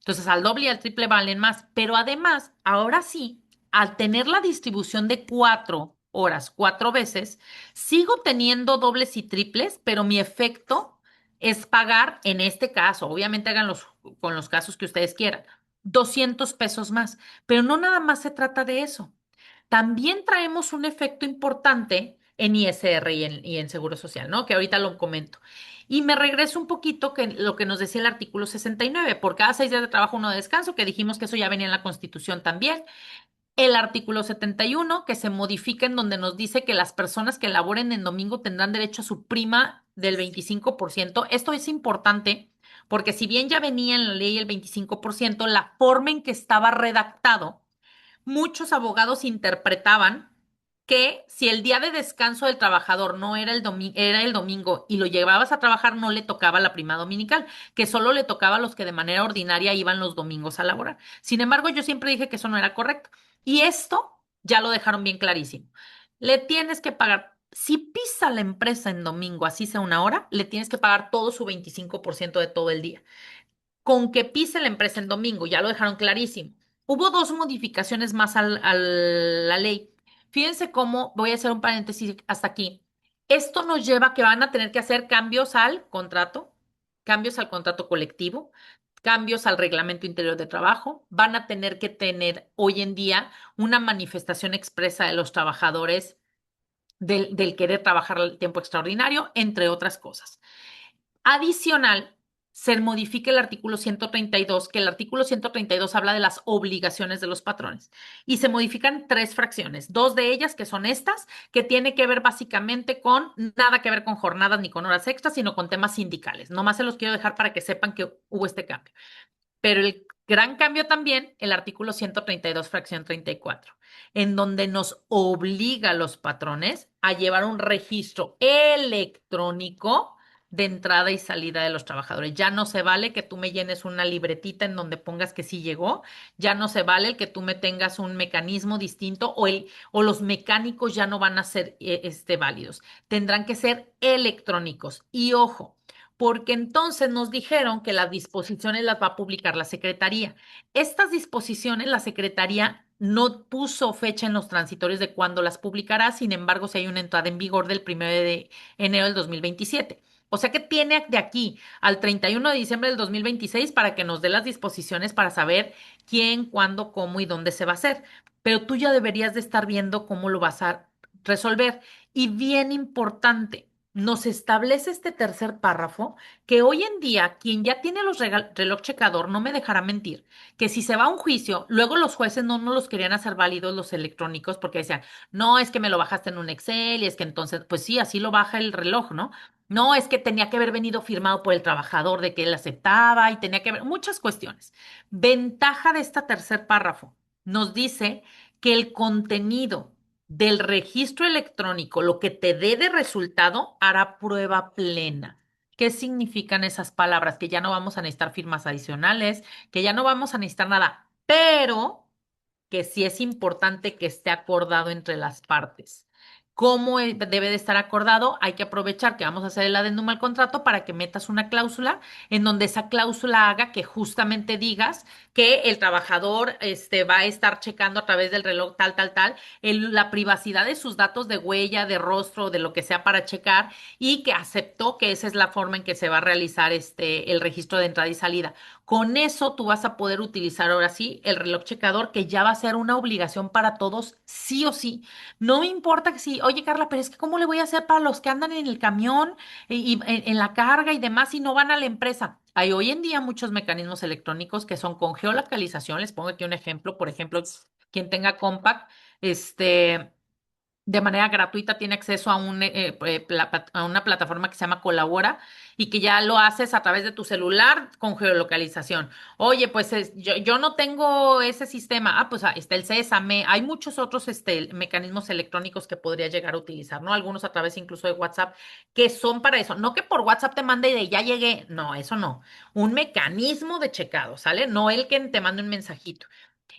Entonces, al doble y al triple valen más. Pero además, ahora sí, al tener la distribución de 4 horas, 4 veces, sigo teniendo dobles y triples, pero mi efecto es pagar, en este caso, obviamente háganlos con los casos que ustedes quieran, 200 pesos más. Pero no nada más se trata de eso. También traemos un efecto importante en ISR y en Seguro Social, ¿no? Que ahorita lo comento. Y me regreso un poquito que lo que nos decía el artículo 69, por cada 6 días de trabajo uno de descanso, que dijimos que eso ya venía en la Constitución también. El artículo 71, que se modifica en donde nos dice que las personas que laboren en domingo tendrán derecho a su prima del 25%. Esto es importante porque si bien ya venía en la ley el 25%, la forma en que estaba redactado, muchos abogados interpretaban que si el día de descanso del trabajador no era era el domingo y lo llevabas a trabajar, no le tocaba la prima dominical, que solo le tocaba a los que de manera ordinaria iban los domingos a laborar. Sin embargo, yo siempre dije que eso no era correcto. Y esto ya lo dejaron bien clarísimo. Le tienes que pagar, si pisa la empresa en domingo, así sea una hora, le tienes que pagar todo su 25% de todo el día con que pise la empresa en domingo, ya lo dejaron clarísimo. Hubo dos modificaciones más a la ley. Fíjense cómo, voy a hacer un paréntesis hasta aquí. Esto nos lleva a que van a tener que hacer cambios al contrato colectivo, cambios al reglamento interior de trabajo. Van a tener que tener hoy en día una manifestación expresa de los trabajadores del querer trabajar el tiempo extraordinario, entre otras cosas. Adicional, se modifica el artículo 132, que el artículo 132 habla de las obligaciones de los patrones. Y se modifican tres fracciones, dos de ellas que son estas, que tiene que ver básicamente con nada que ver con jornadas ni con horas extras, sino con temas sindicales. Nomás se los quiero dejar para que sepan que hubo este cambio. Pero el gran cambio también, el artículo 132, fracción 34, en donde nos obliga a los patrones a llevar un registro electrónico de entrada y salida de los trabajadores. Ya no se vale que tú me llenes una libretita en donde pongas que sí llegó, ya no se vale el que tú me tengas un mecanismo distinto o los mecánicos ya no van a ser válidos. Tendrán que ser electrónicos. Y ojo, porque entonces nos dijeron que las disposiciones las va a publicar la Secretaría. Estas disposiciones la Secretaría no puso fecha en los transitorios de cuándo las publicará, sin embargo, si hay una entrada en vigor del 1 de enero del 2027. O sea que tiene de aquí al 31 de diciembre del 2026 para que nos dé las disposiciones para saber quién, cuándo, cómo y dónde se va a hacer. Pero tú ya deberías de estar viendo cómo lo vas a resolver. Y bien importante, nos establece este tercer párrafo que hoy en día quien ya tiene los reloj checador no me dejará mentir, que si se va a un juicio, luego los jueces no nos los querían hacer válidos los electrónicos porque decían, no, es que me lo bajaste en un Excel y es que entonces, pues sí, así lo baja el reloj, ¿no? No, es que tenía que haber venido firmado por el trabajador de que él aceptaba y tenía que haber muchas cuestiones. Ventaja de este tercer párrafo, nos dice que el contenido del registro electrónico, lo que te dé de resultado, hará prueba plena. ¿Qué significan esas palabras? Que ya no vamos a necesitar firmas adicionales, que ya no vamos a necesitar nada, pero que sí es importante que esté acordado entre las partes. ¿Cómo debe de estar acordado? Hay que aprovechar que vamos a hacer el adendum al contrato para que metas una cláusula en donde esa cláusula haga que justamente digas que el trabajador va a estar checando a través del reloj tal, tal, tal, la privacidad de sus datos de huella, de rostro, de lo que sea para checar y que aceptó que esa es la forma en que se va a realizar el registro de entrada y salida. Con eso tú vas a poder utilizar ahora sí el reloj checador que ya va a ser una obligación para todos, sí o sí. No me importa que si, oye Carla, pero es que ¿cómo le voy a hacer para los que andan en el camión y en la carga y demás y no van a la empresa? Hay hoy en día muchos mecanismos electrónicos que son con geolocalización. Les pongo aquí un ejemplo. Por ejemplo, quien tenga Compact, este de manera gratuita, tiene acceso a, a una plataforma que se llama Colabora y que ya lo haces a través de tu celular con geolocalización. Oye, pues yo no tengo ese sistema. Ah, pues está el Sésame. Hay muchos otros mecanismos electrónicos que podría llegar a utilizar, ¿no? Algunos a través incluso de WhatsApp, que son para eso. No que por WhatsApp te mande y de ya llegué. No, eso no. Un mecanismo de checado, ¿sale? No el que te mande un mensajito.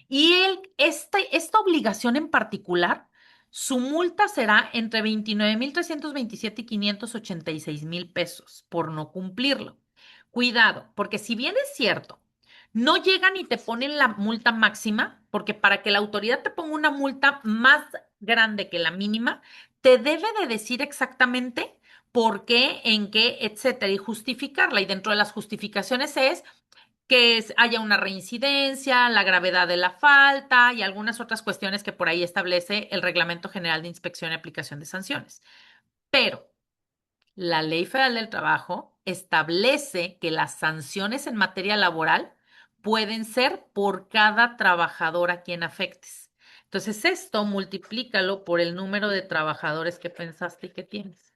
Y esta obligación en particular, su multa será entre 29,327 y 586,000 pesos por no cumplirlo. Cuidado, porque si bien es cierto, no llegan y te ponen la multa máxima, porque para que la autoridad te ponga una multa más grande que la mínima, te debe de decir exactamente por qué, en qué, etcétera, y justificarla. Y dentro de las justificaciones es que haya una reincidencia, la gravedad de la falta y algunas otras cuestiones que por ahí establece el Reglamento General de Inspección y Aplicación de Sanciones. Pero la Ley Federal del Trabajo establece que las sanciones en materia laboral pueden ser por cada trabajador a quien afectes. Entonces, esto multiplícalo por el número de trabajadores que pensaste y que tienes.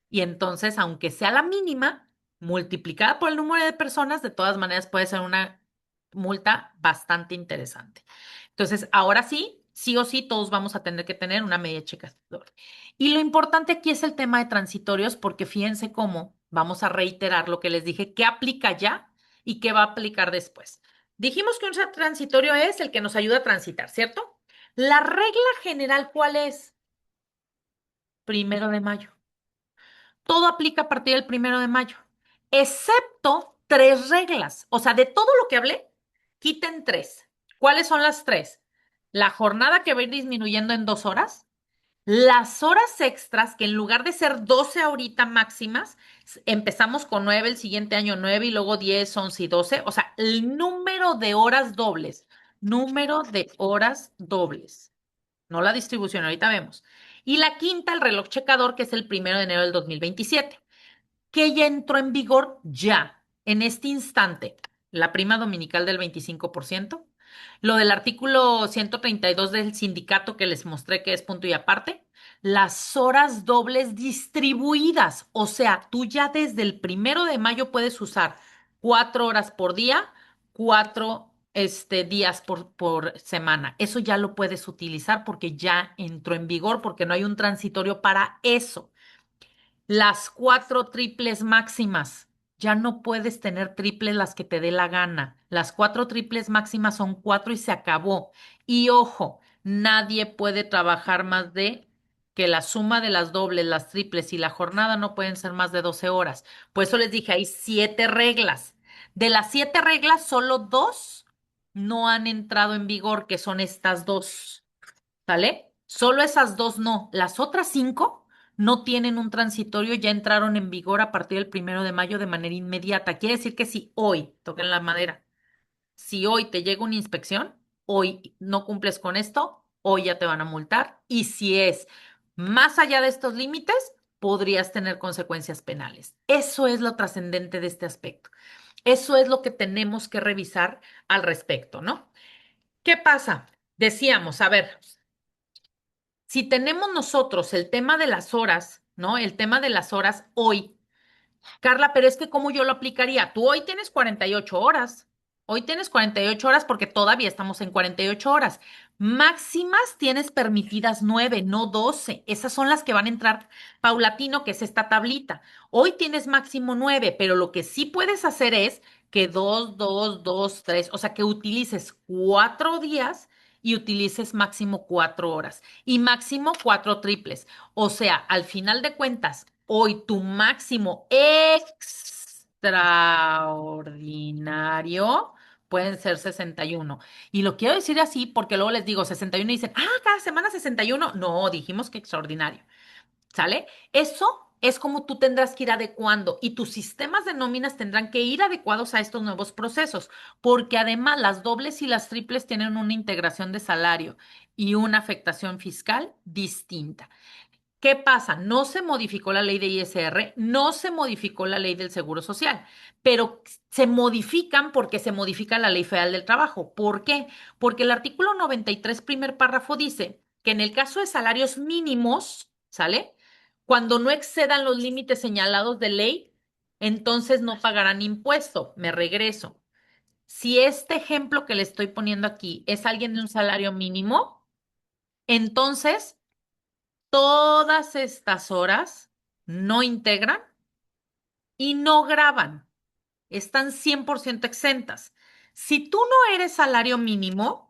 Y entonces, aunque sea la mínima, multiplicada por el número de personas, de todas maneras puede ser una multa bastante interesante. Entonces, ahora sí o sí, todos vamos a tener que tener una media checadora. Y lo importante aquí es el tema de transitorios, porque fíjense cómo vamos a reiterar lo que les dije, qué aplica ya y qué va a aplicar después. Dijimos que un transitorio es el que nos ayuda a transitar, ¿cierto? La regla general, ¿cuál es? 1 de mayo. Todo aplica a partir del 1 de mayo, excepto tres reglas. O sea, de todo lo que hablé, quiten tres. ¿Cuáles son las tres? La jornada que va a ir disminuyendo en 2 horas, las horas extras, que en lugar de ser 12 ahorita máximas, empezamos con 9, el siguiente año 9 y luego 10, 11 y 12. O sea, el número de horas dobles. Número de horas dobles. No la distribución, ahorita vemos. Y la quinta, el reloj checador, que es el 1 de enero del 2027, que ya entró en vigor ya, en este instante. La prima dominical del 25%, lo del artículo 132 del sindicato que les mostré que es punto y aparte, las horas dobles distribuidas. O sea, tú ya desde el 1 de mayo puedes usar 4 horas por día, 4 días por semana. Eso ya lo puedes utilizar porque ya entró en vigor, porque no hay un transitorio para eso. Las 4 triples máximas. Ya no puedes tener triples las que te dé la gana. Las 4 triples máximas son 4 y se acabó. Y ojo, nadie puede trabajar más de que la suma de las dobles, las triples y la jornada no pueden ser más de 12 horas. Por eso les dije, hay 7 reglas. De las 7 reglas, solo dos no han entrado en vigor, que son estas dos. ¿Sale? Solo esas dos no. Las otras 5 no tienen un transitorio, ya entraron en vigor a partir del 1 de mayo de manera inmediata. Quiere decir que si hoy, toquen la madera, si hoy te llega una inspección, hoy no cumples con esto, hoy ya te van a multar. Y si es más allá de estos límites, podrías tener consecuencias penales. Eso es lo trascendente de este aspecto. Eso es lo que tenemos que revisar al respecto, ¿no? ¿Qué pasa? Decíamos, a ver, si tenemos nosotros el tema de las horas, ¿no? El tema de las horas hoy. Carla, pero es que ¿cómo yo lo aplicaría? Tú hoy tienes 48 horas. Hoy tienes 48 horas porque todavía estamos en 48 horas. Máximas tienes permitidas 9, no 12. Esas son las que van a entrar paulatino, que es esta tablita. Hoy tienes máximo 9, pero lo que sí puedes hacer es que 2, 2, 2, 3, o sea, que utilices 4 días y utilices máximo 4 horas y máximo 4 triples. O sea, al final de cuentas, hoy tu máximo extraordinario pueden ser 61. Y lo quiero decir así porque luego les digo 61 y dicen, cada semana 61. No, dijimos que extraordinario. ¿Sale? Eso es como tú tendrás que ir adecuando y tus sistemas de nóminas tendrán que ir adecuados a estos nuevos procesos, porque además las dobles y las triples tienen una integración de salario y una afectación fiscal distinta. ¿Qué pasa? No se modificó la ley de ISR, no se modificó la ley del Seguro Social, pero se modifican porque se modifica la Ley Federal del Trabajo. ¿Por qué? Porque el artículo 93, primer párrafo, dice que en el caso de salarios mínimos, ¿sale? Cuando no excedan los límites señalados de ley, entonces no pagarán impuesto. Me regreso. Si este ejemplo que le estoy poniendo aquí es alguien de un salario mínimo, entonces todas estas horas no integran y no graban. Están 100% exentas. Si tú no eres salario mínimo,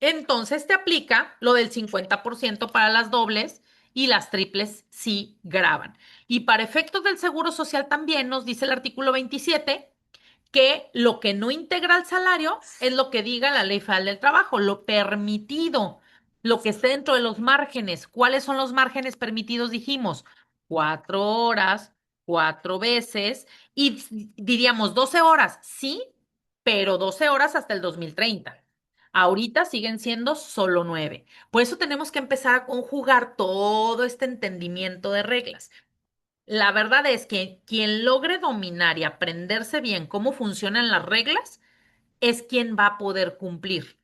entonces te aplica lo del 50% para las dobles y las triples sí graban. Y para efectos del Seguro Social también nos dice el artículo 27 que lo que no integra al salario es lo que diga la Ley Federal del Trabajo, lo permitido, lo que esté dentro de los márgenes. ¿Cuáles son los márgenes permitidos? Dijimos 4 horas, 4 veces y diríamos 12 horas, sí, pero 12 horas hasta el 2030. Ahorita siguen siendo solo 9. Por eso tenemos que empezar a conjugar todo este entendimiento de reglas. La verdad es que quien logre dominar y aprenderse bien cómo funcionan las reglas es quien va a poder cumplir.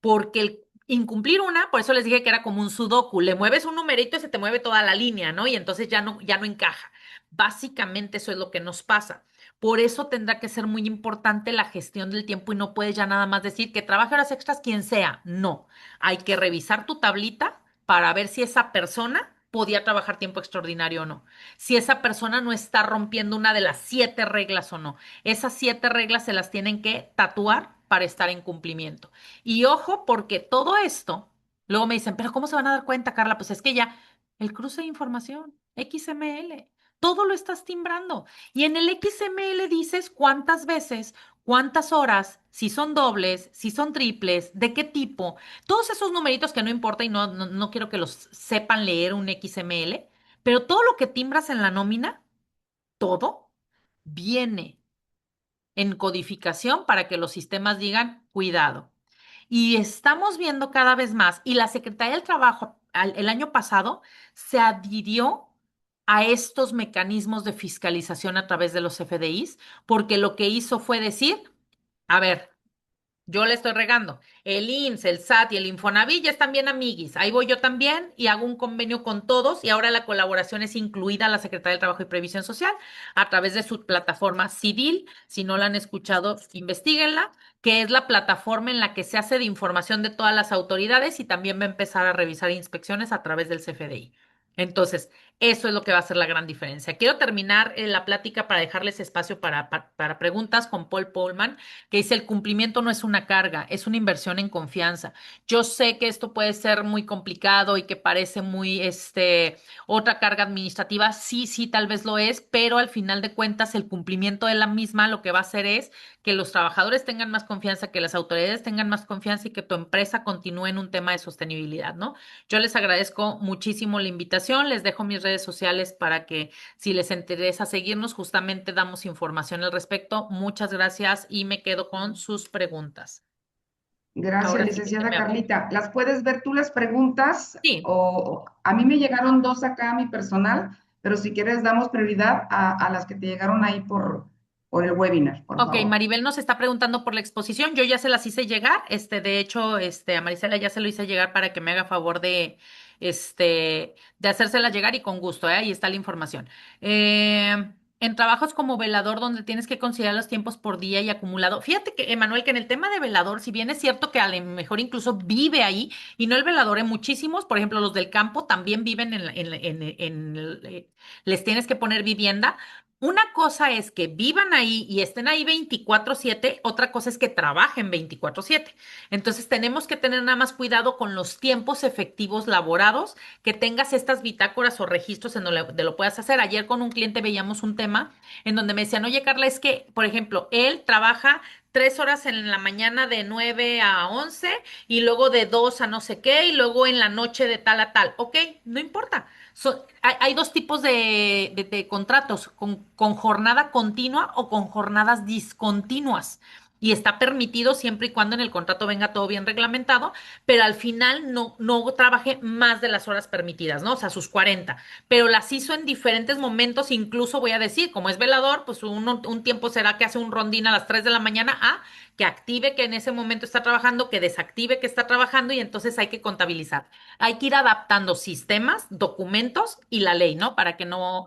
Porque el incumplir una, por eso les dije que era como un sudoku, le mueves un numerito y se te mueve toda la línea, ¿no? Y entonces ya no encaja. Básicamente eso es lo que nos pasa. Por eso tendrá que ser muy importante la gestión del tiempo y no puedes ya nada más decir que trabaje horas extras quien sea. No, hay que revisar tu tablita para ver si esa persona podía trabajar tiempo extraordinario o no. Si esa persona no está rompiendo una de las 7 reglas o no. Esas 7 reglas se las tienen que tatuar para estar en cumplimiento. Y ojo, porque todo esto, luego me dicen, pero ¿cómo se van a dar cuenta, Carla? Pues es que ya el cruce de información, XML, todo lo estás timbrando. Y en el XML dices cuántas veces, cuántas horas, si son dobles, si son triples, de qué tipo. Todos esos numeritos que no importa y no quiero que los sepan leer un XML, pero todo lo que timbras en la nómina, todo viene en codificación para que los sistemas digan, cuidado. Y estamos viendo cada vez más, y la Secretaría del Trabajo el año pasado se adhirió a estos mecanismos de fiscalización a través de los FDIs, porque lo que hizo fue decir, a ver, yo le estoy regando. El IMSS, el SAT y el Infonavit ya están bien amiguis. Ahí voy yo también y hago un convenio con todos y ahora la colaboración es incluida a la Secretaría del Trabajo y Previsión Social a través de su plataforma Civil. Si no la han escuchado, investíguenla, que es la plataforma en la que se hace de información de todas las autoridades y también va a empezar a revisar inspecciones a través del CFDI. Entonces, eso es lo que va a hacer la gran diferencia. Quiero terminar la plática para dejarles espacio para preguntas con Paul Polman que dice el cumplimiento no es una carga, es una inversión en confianza. Yo sé que esto puede ser muy complicado y que parece muy, otra carga administrativa. Sí, sí, tal vez lo es, pero al final de cuentas el cumplimiento de la misma lo que va a hacer es que los trabajadores tengan más confianza, que las autoridades tengan más confianza y que tu empresa continúe en un tema de sostenibilidad, ¿no? Yo les agradezco muchísimo la invitación, les dejo mis redes sociales para que si les interesa seguirnos, justamente damos información al respecto. Muchas gracias y me quedo con sus preguntas. Gracias, Ahora sí que licenciada me hablo. Carlita. ¿Las puedes ver tú las preguntas? Sí, O a mí me llegaron dos acá a mi personal, pero si quieres damos prioridad a las que te llegaron ahí por el webinar, por ok, favor. Maribel nos está preguntando por la exposición. Yo ya se las hice llegar. De hecho, a Marisela ya se lo hice llegar para que me haga favor de hacérselas llegar y con gusto, ¿eh? Ahí está la información. En trabajos como velador, donde tienes que considerar los tiempos por día y acumulado. Fíjate que, Emanuel, que en el tema de velador, si bien es cierto que a lo mejor incluso vive ahí, y no el velador, en muchísimos, por ejemplo, los del campo también viven les tienes que poner vivienda. Una cosa es que vivan ahí y estén ahí 24/7, otra cosa es que trabajen 24/7. Entonces tenemos que tener nada más cuidado con los tiempos efectivos laborados, que tengas estas bitácoras o registros en donde lo puedas hacer. Ayer con un cliente veíamos un tema en donde me decían, oye Carla, es que, por ejemplo, él trabaja 3 horas en la mañana de 9 a 11 y luego de 2 a no sé qué y luego en la noche de tal a tal. Ok, no importa. Hay dos tipos de contratos, con jornada continua o con jornadas discontinuas. y está permitido siempre y cuando en el contrato venga todo bien reglamentado, pero al final no trabajé más de las horas permitidas, ¿no? O sea, sus 40, pero las hizo en diferentes momentos, incluso voy a decir, como es velador, pues un tiempo será que hace un rondín a las 3 de la mañana, que active que en ese momento está trabajando, que desactive que está trabajando y entonces hay que contabilizar. Hay que ir adaptando sistemas, documentos y la ley, ¿no? Para que no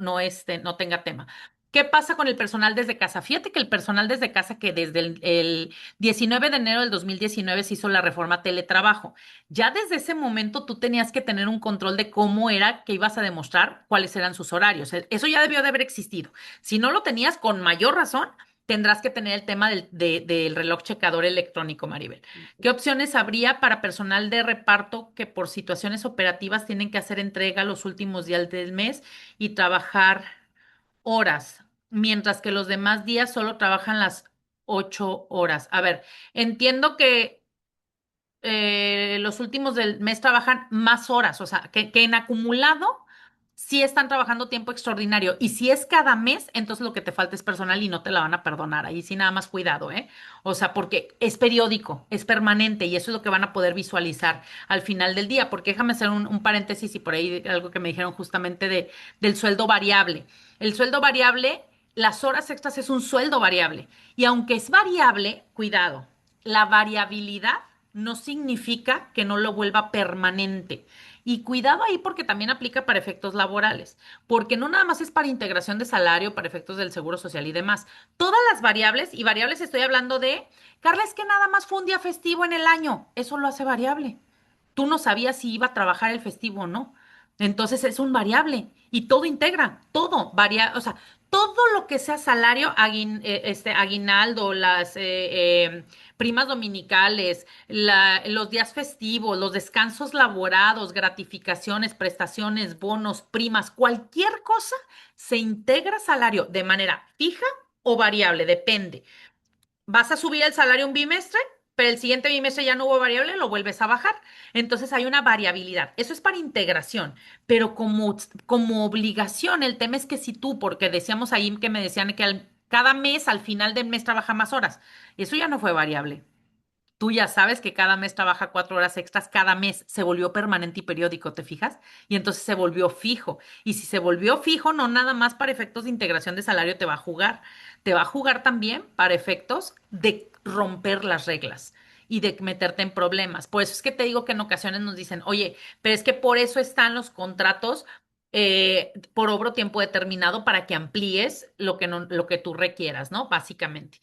tenga tema. ¿Qué pasa con el personal desde casa? Fíjate que el personal desde casa, que desde el 19 de enero del 2019 se hizo la reforma teletrabajo. Ya desde ese momento tú tenías que tener un control de cómo era que ibas a demostrar cuáles eran sus horarios. Eso ya debió de haber existido. Si no lo tenías, con mayor razón, tendrás que tener el tema del reloj checador electrónico, Maribel. ¿Qué opciones habría para personal de reparto que por situaciones operativas tienen que hacer entrega los últimos días del mes y trabajar horas, mientras que los demás días solo trabajan las 8 horas? A ver, entiendo que los últimos del mes trabajan más horas, o sea, que en acumulado sí están trabajando tiempo extraordinario. Y si es cada mes, entonces lo que te falta es personal y no te la van a perdonar. Ahí sí nada más cuidado, ¿eh? O sea, porque es periódico, es permanente y eso es lo que van a poder visualizar al final del día. Porque déjame hacer un paréntesis y por ahí algo que me dijeron justamente del sueldo variable. El sueldo variable, las horas extras es un sueldo variable. Y aunque es variable, cuidado, la variabilidad no significa que no lo vuelva permanente. Y cuidado ahí porque también aplica para efectos laborales, porque no nada más es para integración de salario, para efectos del seguro social y demás. Todas las variables, y variables estoy hablando de, Carla, es que nada más fue un día festivo en el año, eso lo hace variable. Tú no sabías si iba a trabajar el festivo o no. Entonces es un variable y todo integra, todo varía, o sea, todo lo que sea salario, aguinaldo, las primas dominicales, los días festivos, los descansos laborados, gratificaciones, prestaciones, bonos, primas, cualquier cosa se integra salario de manera fija o variable, depende. Vas a subir el salario un bimestre, pero el siguiente bimestre ya no hubo variable, lo vuelves a bajar. Entonces hay una variabilidad. Eso es para integración, pero como obligación, el tema es que si tú, porque decíamos ahí que me decían que cada mes, al final del mes, trabaja más horas. Eso ya no fue variable. Tú ya sabes que cada mes trabaja 4 horas extras, cada mes se volvió permanente y periódico, ¿te fijas? Y entonces se volvió fijo. Y si se volvió fijo, no nada más para efectos de integración de salario te va a jugar también para efectos de romper las reglas y de meterte en problemas. Por eso es que te digo que en ocasiones nos dicen, oye, pero es que por eso están los contratos por obro tiempo determinado para que amplíes lo que, no, lo que tú requieras, ¿no? Básicamente.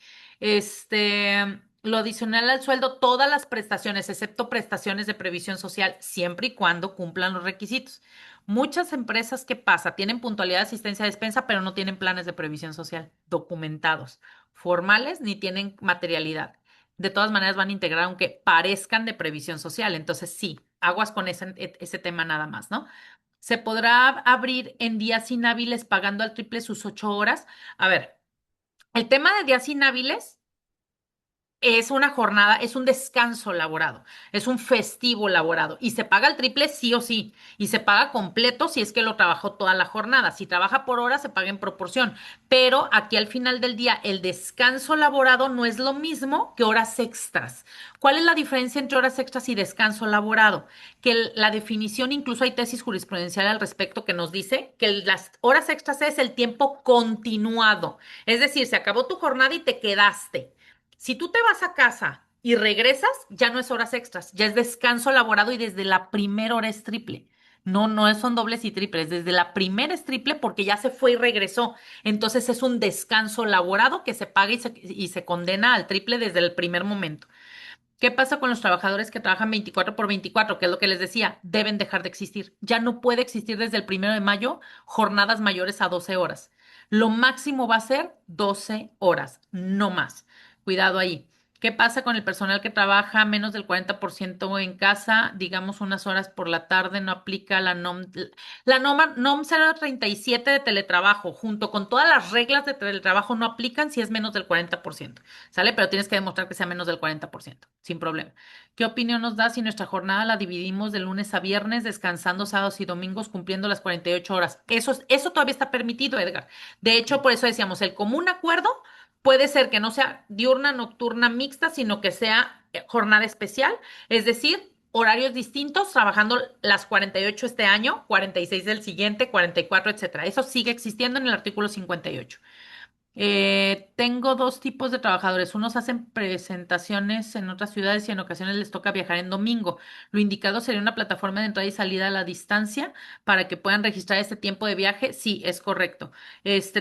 Lo adicional al sueldo, todas las prestaciones, excepto prestaciones de previsión social, siempre y cuando cumplan los requisitos. Muchas empresas, ¿qué pasa? Tienen puntualidad, asistencia, despensa, pero no tienen planes de previsión social documentados, formales, ni tienen materialidad. De todas maneras van a integrar, aunque parezcan de previsión social. Entonces, sí, aguas con ese tema nada más, ¿no? ¿Se podrá abrir en días inhábiles pagando al triple sus 8 horas? A ver, el tema de días inhábiles es una jornada, es un descanso laborado, es un festivo laborado y se paga el triple sí o sí y se paga completo si es que lo trabajó toda la jornada. Si trabaja por hora se paga en proporción, pero aquí al final del día el descanso laborado no es lo mismo que horas extras. ¿Cuál es la diferencia entre horas extras y descanso laborado? Que la definición, incluso hay tesis jurisprudencial al respecto que nos dice que las horas extras es el tiempo continuado, es decir, se acabó tu jornada y te quedaste. Si tú te vas a casa y regresas, ya no es horas extras, ya es descanso laborado y desde la primera hora es triple. No son dobles y triples, desde la primera es triple porque ya se fue y regresó. Entonces es un descanso laborado que se paga y se condena al triple desde el primer momento. ¿Qué pasa con los trabajadores que trabajan 24 por 24? Que es lo que les decía, deben dejar de existir. Ya no puede existir desde el 1 de mayo jornadas mayores a 12 horas. Lo máximo va a ser 12 horas, no más. Cuidado ahí. ¿Qué pasa con el personal que trabaja menos del 40% en casa? Digamos unas horas por la tarde, no aplica la NOM 037 de teletrabajo, junto con todas las reglas de teletrabajo, no aplican si es menos del 40%. ¿Sale? Pero tienes que demostrar que sea menos del 40%, sin problema. ¿Qué opinión nos da si nuestra jornada la dividimos de lunes a viernes, descansando sábados y domingos, cumpliendo las 48 horas? Eso todavía está permitido, Edgar. De hecho, por eso decíamos, el común acuerdo Puede ser que no sea diurna, nocturna, mixta, sino que sea jornada especial, es decir, horarios distintos, trabajando las 48 este año, 46 del siguiente, 44, etcétera. Eso sigue existiendo en el artículo 58. Tengo dos tipos de trabajadores. Unos hacen presentaciones en otras ciudades y en ocasiones les toca viajar en domingo. Lo indicado sería una plataforma de entrada y salida a la distancia para que puedan registrar este tiempo de viaje. Sí, es correcto.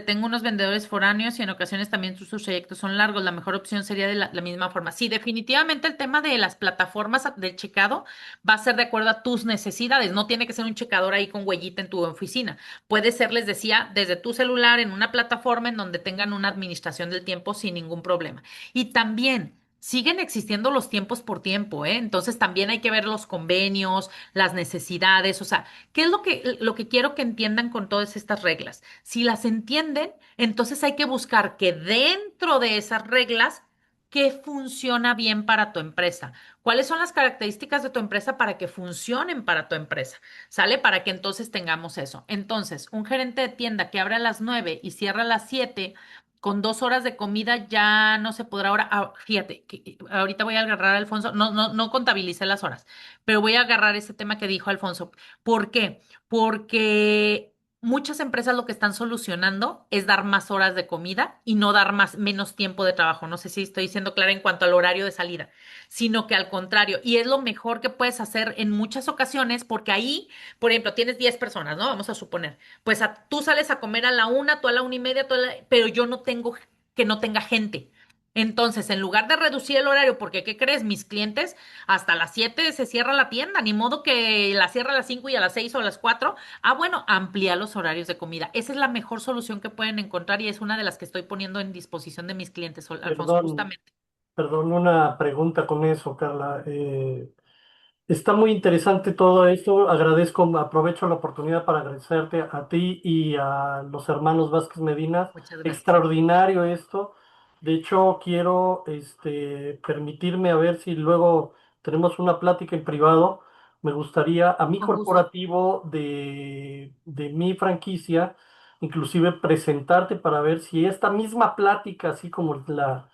Tengo unos vendedores foráneos y en ocasiones también sus trayectos son largos. La mejor opción sería de la misma forma. Sí, definitivamente el tema de las plataformas del checado va a ser de acuerdo a tus necesidades. No tiene que ser un checador ahí con huellita en tu oficina. Puede ser, les decía, desde tu celular en una plataforma en donde tengan una administración del tiempo sin ningún problema. Y también siguen existiendo los tiempos por tiempo, ¿eh? Entonces también hay que ver los convenios, las necesidades, o sea, ¿qué es lo que quiero que entiendan con todas estas reglas? Si las entienden, entonces hay que buscar que dentro de esas reglas, ¿qué funciona bien para tu empresa? ¿Cuáles son las características de tu empresa para que funcionen para tu empresa? ¿Sale? Para que entonces tengamos eso. Entonces, un gerente de tienda que abre a las 9 y cierra a las 7, con 2 horas de comida ya no se podrá ahora. Fíjate, que ahorita voy a agarrar a Alfonso, no contabilicé las horas, pero voy a agarrar ese tema que dijo Alfonso. ¿Por qué? Porque muchas empresas lo que están solucionando es dar más horas de comida y no dar menos tiempo de trabajo. No sé si estoy siendo clara en cuanto al horario de salida, sino que al contrario, y es lo mejor que puedes hacer en muchas ocasiones, porque ahí, por ejemplo, tienes 10 personas, ¿no? Vamos a suponer, pues tú sales a comer a la 1, tú a la 1:30, pero yo no tengo que no tenga gente. Entonces, en lugar de reducir el horario, porque ¿qué crees? Mis clientes hasta las 7 se cierra la tienda, ni modo que la cierra a las 5 y a las 6 o a las 4. Bueno, amplía los horarios de comida. Esa es la mejor solución que pueden encontrar y es una de las que estoy poniendo en disposición de mis clientes, Alfonso, Perdón, justamente. perdón, una pregunta con eso, Carla. Está muy interesante todo esto. Agradezco, aprovecho la oportunidad para agradecerte a ti y a los hermanos Vázquez Medina. Muchas gracias. Extraordinario esto. De hecho, quiero permitirme a ver si luego tenemos una plática en privado. Me gustaría a mi Con gusto. corporativo de mi franquicia, inclusive presentarte para ver si esta misma plática, así como la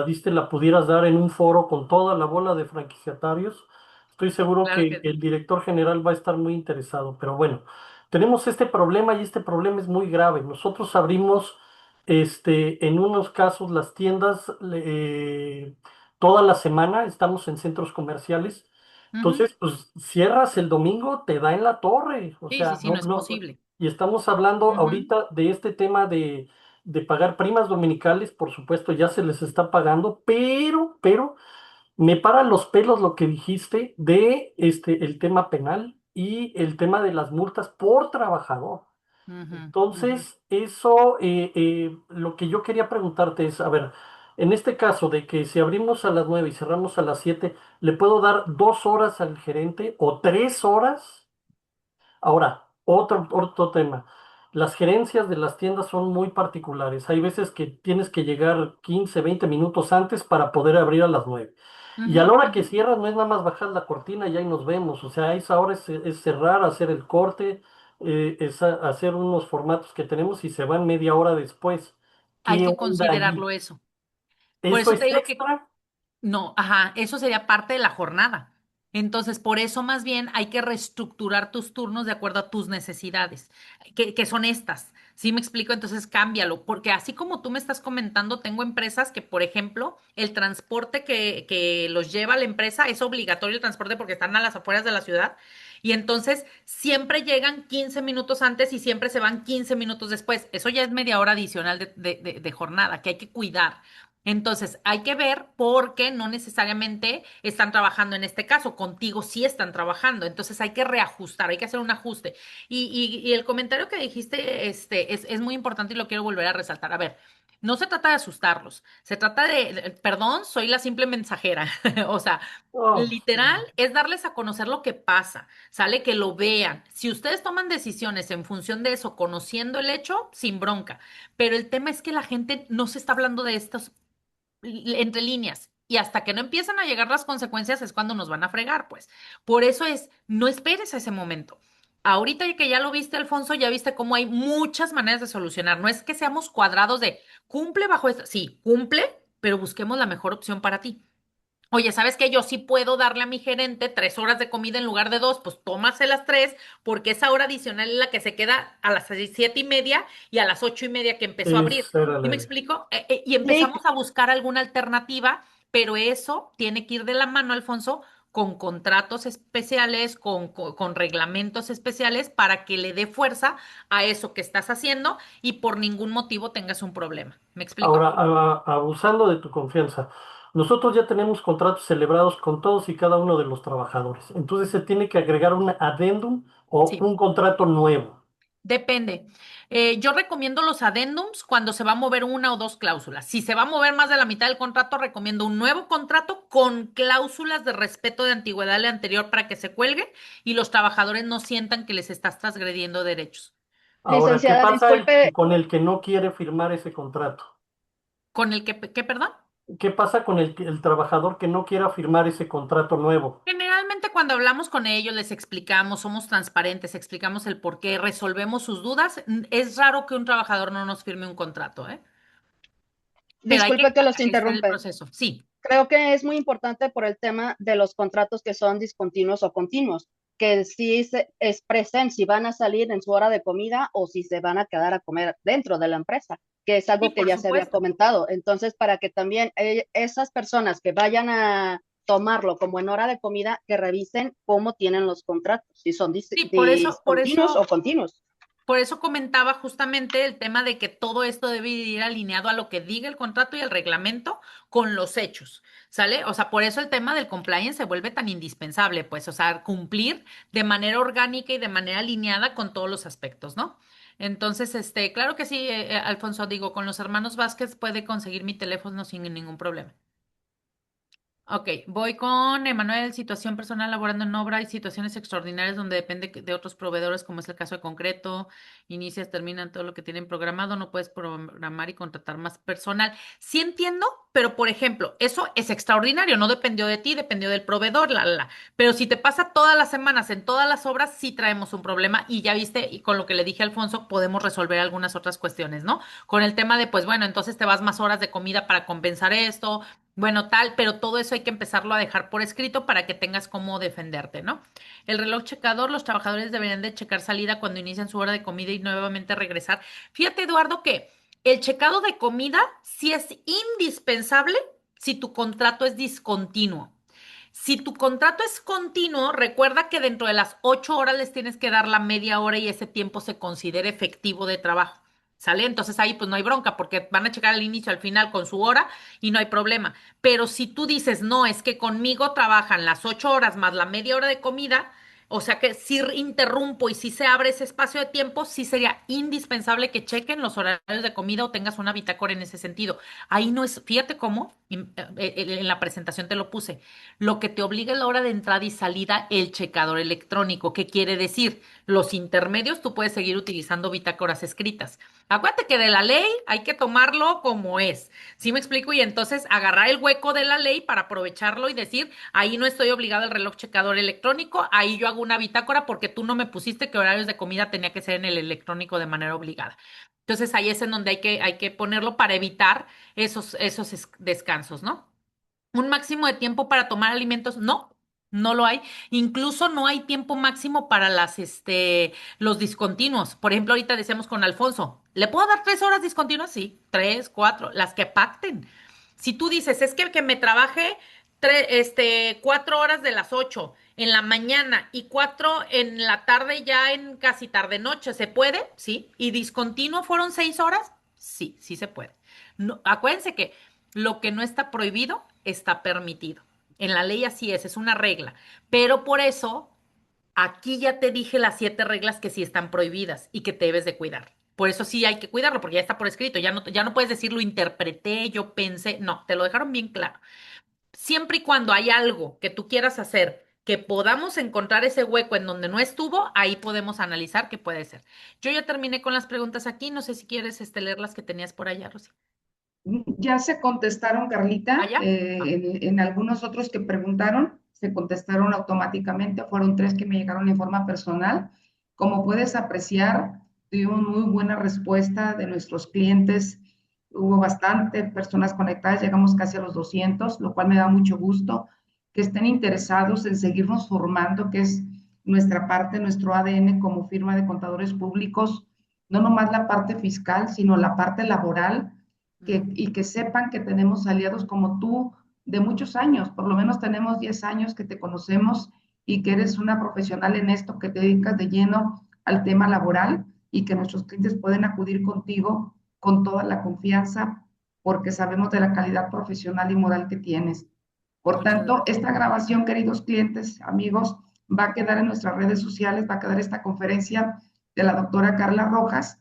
diste, la pudieras dar en un foro con toda la bola de franquiciatarios. Estoy seguro Claro que que el sí. director general va a estar muy interesado, pero bueno, tenemos este problema y este problema es muy grave. Nosotros abrimos, en unos casos las tiendas toda la semana, estamos en centros comerciales. Ujú. Entonces, pues cierras el domingo, te da en la torre. O Sí, sí, sea, sí, no no, es no. posible. Y estamos hablando Ujú, ahorita de este tema de pagar primas dominicales, por supuesto, ya se les está pagando, pero me para los pelos lo que dijiste de el tema penal y el tema de las multas por trabajador. ujú, ujú, Entonces, eso, lo que yo quería preguntarte es, a ver, en este caso de que si abrimos a las 9 y cerramos a las 7, ¿le puedo dar 2 horas al gerente o 3 horas? Ahora, otro tema. Las gerencias de las tiendas son muy particulares. Hay veces que tienes que llegar 15, 20 minutos antes para poder abrir a las 9. Y a ujú, la hora que ujú. cierras no es nada más bajar la cortina y ahí nos vemos. O sea, a esa hora es cerrar, hacer el corte, hacer unos formatos que tenemos y se van media hora después. Hay ¿Qué que onda allí? considerarlo eso. Por ¿Eso eso te es digo que extra? no, ajá, eso sería parte de la jornada. Entonces, por eso más bien hay que reestructurar tus turnos de acuerdo a tus necesidades, que son estas. ¿Sí me explico? Entonces, cámbialo, porque así como tú me estás comentando, tengo empresas que, por ejemplo, el transporte que los lleva a la empresa es obligatorio el transporte porque están a las afueras de la ciudad y entonces siempre llegan 15 minutos antes y siempre se van 15 minutos después. Eso ya es media hora adicional de jornada que hay que cuidar. Entonces, hay que ver por qué no necesariamente están trabajando en este caso, contigo sí están trabajando, entonces hay que reajustar, hay que hacer un ajuste. Y el comentario que dijiste es muy importante y lo quiero volver a resaltar. A ver, no se trata de asustarlos, se trata perdón, soy la simple mensajera, o sea, Oh, literal es darles a conocer lo que pasa, sale que lo vean. Si ustedes toman decisiones en función de eso, conociendo el hecho, sin bronca. Pero el tema es que la gente no se está hablando de estos entre líneas. Y hasta que no empiezan a llegar las consecuencias es cuando nos van a fregar, pues. Por eso no esperes a ese momento. Ahorita que ya lo viste, Alfonso, ya viste cómo hay muchas maneras de solucionar. No es que seamos cuadrados de cumple bajo esto. Sí, cumple, pero busquemos la mejor opción para ti. Oye, ¿sabes qué? Yo sí puedo darle a mi gerente 3 horas de comida en lugar de dos, pues tómase las tres, porque esa hora adicional es la que se queda a las 7:30 y a las 8:30 que empezó a abrir. Esa era ¿Sí la me idea. explico? Y Sí, empezamos a buscar alguna alternativa, pero eso tiene que ir de la mano, Alfonso, con contratos especiales, con reglamentos especiales para que le dé fuerza a eso que estás haciendo y por ningún motivo tengas un problema. ¿Me explico? Ahora, abusando de tu confianza, nosotros ya tenemos contratos celebrados con todos y cada uno de los trabajadores. Entonces se tiene que agregar un adendum o Sí. un contrato nuevo. Depende. Yo recomiendo los addendums cuando se va a mover una o dos cláusulas. Si se va a mover más de la mitad del contrato, recomiendo un nuevo contrato con cláusulas de respeto de antigüedad al anterior para que se cuelgue y los trabajadores no sientan que les estás transgrediendo derechos. Ahora, ¿qué licenciada, pasa disculpe, con el que no quiere firmar ese contrato? ¿Con el que, perdón? ¿Qué pasa con el trabajador que no quiera firmar ese contrato nuevo? Generalmente cuando hablamos con ellos, les explicamos, somos transparentes, explicamos el por qué, resolvemos sus dudas. Es raro que un trabajador no nos firme un contrato, ¿eh? Pero hay que disculpe que los agilizar el interrumpe. proceso. Sí, Creo que es muy importante por el tema de los contratos que son discontinuos o continuos, que sí se expresen si van a salir en su hora de comida o si se van a quedar a comer dentro de la empresa, que es sí, algo que por ya se había supuesto. comentado. Entonces, para que también esas personas que vayan a tomarlo como en hora de comida, que revisen cómo tienen los contratos, si son Sí, por eso, por discontinuos o eso, continuos. por eso comentaba justamente el tema de que todo esto debe ir alineado a lo que diga el contrato y el reglamento con los hechos, ¿sale? O sea, por eso el tema del compliance se vuelve tan indispensable, pues, o sea, cumplir de manera orgánica y de manera alineada con todos los aspectos, ¿no? Entonces, claro que sí, Alfonso, digo, con los hermanos Vázquez puede conseguir mi teléfono sin ningún problema. Ok, voy con Emanuel. Situación personal laborando en obra y situaciones extraordinarias donde depende de otros proveedores, como es el caso de concreto. Inicias, terminan todo lo que tienen programado, no puedes programar y contratar más personal. Sí entiendo, pero por ejemplo, eso es extraordinario, no dependió de ti, dependió del proveedor, la. Pero si te pasa todas las semanas en todas las obras, sí traemos un problema y ya viste, y con lo que le dije a Alfonso, podemos resolver algunas otras cuestiones, ¿no? Con el tema de, pues bueno, entonces te vas más horas de comida para compensar esto, bueno, tal, pero todo eso hay que empezarlo a dejar por escrito para que tengas cómo defenderte, ¿no? El reloj checador, los trabajadores deberían de checar salida cuando inician su hora de comida y nuevamente regresar. Fíjate, Eduardo, que el checado de comida sí es indispensable si tu contrato es discontinuo. Si tu contrato es continuo, recuerda que dentro de las 8 horas les tienes que dar la media hora y ese tiempo se considera efectivo de trabajo. ¿Sale? Entonces ahí pues no hay bronca porque van a checar al inicio, al final con su hora y no hay problema. Pero si tú dices, no, es que conmigo trabajan las 8 horas más la media hora de comida, o sea que si interrumpo y si se abre ese espacio de tiempo, sí sería indispensable que chequen los horarios de comida o tengas una bitácora en ese sentido. Ahí no es, fíjate cómo, en la presentación te lo puse, lo que te obliga es la hora de entrada y salida, el checador electrónico. ¿Qué quiere decir? Los intermedios tú puedes seguir utilizando bitácoras escritas. Acuérdate que de la ley hay que tomarlo como es. ¿Sí me explico? Y entonces agarrar el hueco de la ley para aprovecharlo y decir, ahí no estoy obligado al reloj checador electrónico, ahí yo hago una bitácora porque tú no me pusiste que horarios de comida tenía que ser en el electrónico de manera obligada. Entonces ahí es en donde hay que ponerlo para evitar esos descansos, ¿no? Un máximo de tiempo para tomar alimentos, no, no lo hay. Incluso no hay tiempo máximo para los discontinuos. Por ejemplo, ahorita decíamos con Alfonso, ¿le puedo dar 3 horas discontinuas? Sí, tres, cuatro, las que pacten. Si tú dices, es que me trabaje 4 horas de las 8 en la mañana y 4 en la tarde ya en casi tarde noche, ¿se puede? Sí. ¿Y discontinuo fueron 6 horas? Sí, sí se puede. No, acuérdense que lo que no está prohibido está permitido. En la ley así es una regla. Pero por eso, aquí ya te dije las 7 reglas que sí están prohibidas y que te debes de cuidar. Por eso sí hay que cuidarlo, porque ya está por escrito. Ya no puedes decir lo interpreté, yo pensé. No, te lo dejaron bien claro. Siempre y cuando hay algo que tú quieras hacer, que podamos encontrar ese hueco en donde no estuvo, ahí podemos analizar qué puede ser. Yo ya terminé con las preguntas aquí. No sé si quieres leer las que tenías por allá, Rosy. Ya se contestaron, Carlita, ¿Allá? en algunos otros que preguntaron, se contestaron automáticamente, fueron tres que me llegaron en forma personal. Como puedes apreciar, tuvimos muy buena respuesta de nuestros clientes. Hubo bastante personas conectadas, llegamos casi a los 200, lo cual me da mucho gusto que estén interesados en seguirnos formando, que es nuestra parte, nuestro ADN como firma de contadores públicos, no nomás la parte fiscal, sino la parte laboral, y que sepan que tenemos aliados como tú de muchos años, por lo menos tenemos 10 años que te conocemos y que eres una profesional en esto, que te dedicas de lleno al tema laboral y que nuestros clientes pueden acudir contigo con toda la confianza porque sabemos de la calidad profesional y moral que tienes. Por Muchas tanto, gracias. esta grabación, queridos clientes, amigos, va a quedar en nuestras redes sociales, va a quedar esta conferencia de la doctora Carla Rojas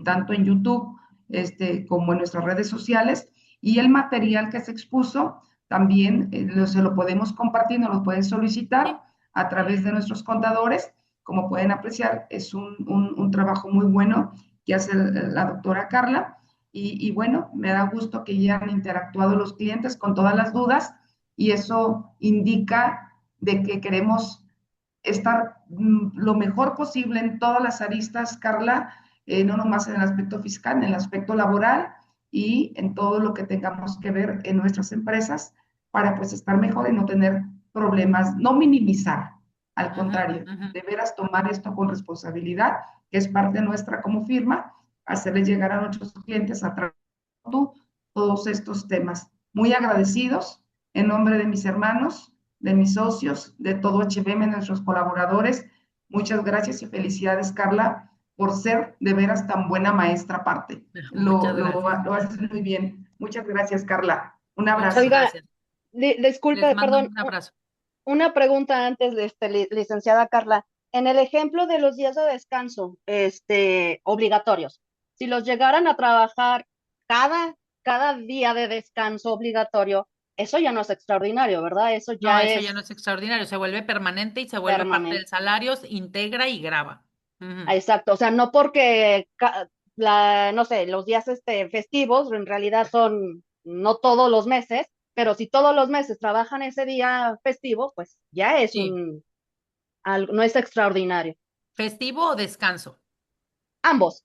tanto en YouTube como en nuestras redes sociales. Y el material que se expuso también se lo podemos compartir, nos lo pueden solicitar Sí. a través de nuestros contadores. Como pueden apreciar, es un trabajo muy bueno que hace la doctora Carla. Y bueno, me da gusto que ya han interactuado los clientes con todas las dudas y eso indica de que queremos estar lo mejor posible en todas las aristas, Carla, no nomás en el aspecto fiscal, en el aspecto laboral y en todo lo que tengamos que ver en nuestras empresas para pues estar mejor y no tener problemas, no minimizar, al contrario, de veras tomar esto con responsabilidad, que es parte nuestra como firma, hacerles llegar a nuestros clientes a través de todos estos temas. Muy agradecidos en nombre de mis hermanos, de mis socios, de todo HBM, nuestros colaboradores. Muchas gracias y felicidades, Carla, por ser de veras tan buena maestra aparte. Muchas gracias. Lo haces muy bien. Muchas gracias, Carla. Un Muchas abrazo. Oiga, gracias. Les disculpe, mando perdón, un abrazo. una pregunta antes de licenciada Carla. En el ejemplo de los días de descanso, obligatorios, si los llegaran a trabajar cada día de descanso obligatorio, eso ya no es extraordinario, ¿verdad? Eso No, ya eso ya no es es extraordinario, se vuelve permanente y se vuelve parte del permanente. salario, se integra y graba. Ah, exacto, o sea, no porque no sé, los días festivos en realidad son no todos los meses, pero si todos los meses trabajan ese día festivo, pues ya es Sí, algo, no es extraordinario. festivo o descanso. Ambos.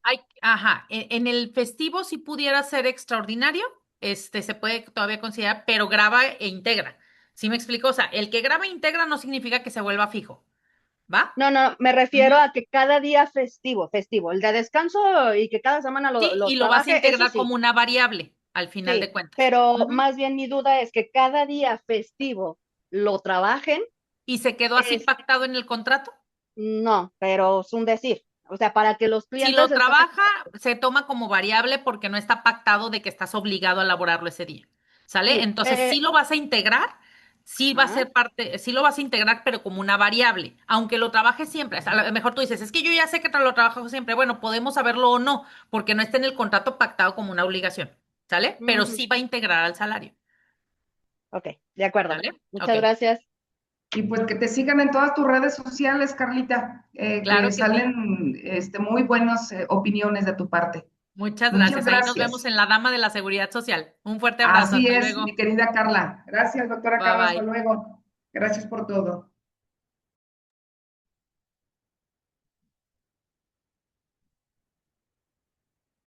Hay, ajá, en el festivo si pudiera ser extraordinario, se puede todavía considerar, pero graba e integra. ¿Sí me explico? O sea, el que graba e integra no significa que se vuelva fijo, ¿va? No, no, me Ujú. refiero a que cada día festivo, el de descanso y que cada semana Sí, lo y lo vas a trabaje, eso integrar como sí, una variable al final de sí, cuentas. pero Ujú. más bien mi duda es que cada día festivo lo trabajen, ¿Y se quedó así es, pactado en el contrato? no, pero es un decir, o sea, para que los Si clientes lo estén, trabaja, se toma como variable porque no está pactado de que estás obligado a elaborarlo ese día. ¿Sale? sí, Entonces, sí lo vas a integrar, sí va a ajá, ser parte, sí lo vas a integrar, pero como una variable, aunque lo trabajes siempre. O sea, a lo mejor tú dices, es que yo ya sé que lo trabajo siempre. Bueno, podemos saberlo o no, porque no está en el contrato pactado como una obligación. ¿Sale? Pero ujú, sí va a integrar al salario. ok, de acuerdo. ¿Sale? Ok. Muchas gracias. Y pues que te sigan en todas tus redes sociales, Carlita, que Claro que sí. salen muy buenas opiniones de tu parte. Muchas Muchas gracias. Ahí nos vemos gracias. en la Dama de la Seguridad Social. Un fuerte abrazo. Así Hasta es, mi luego. querida Carla. Gracias, doctora Bye Carla. Hasta bye. luego. Gracias por todo.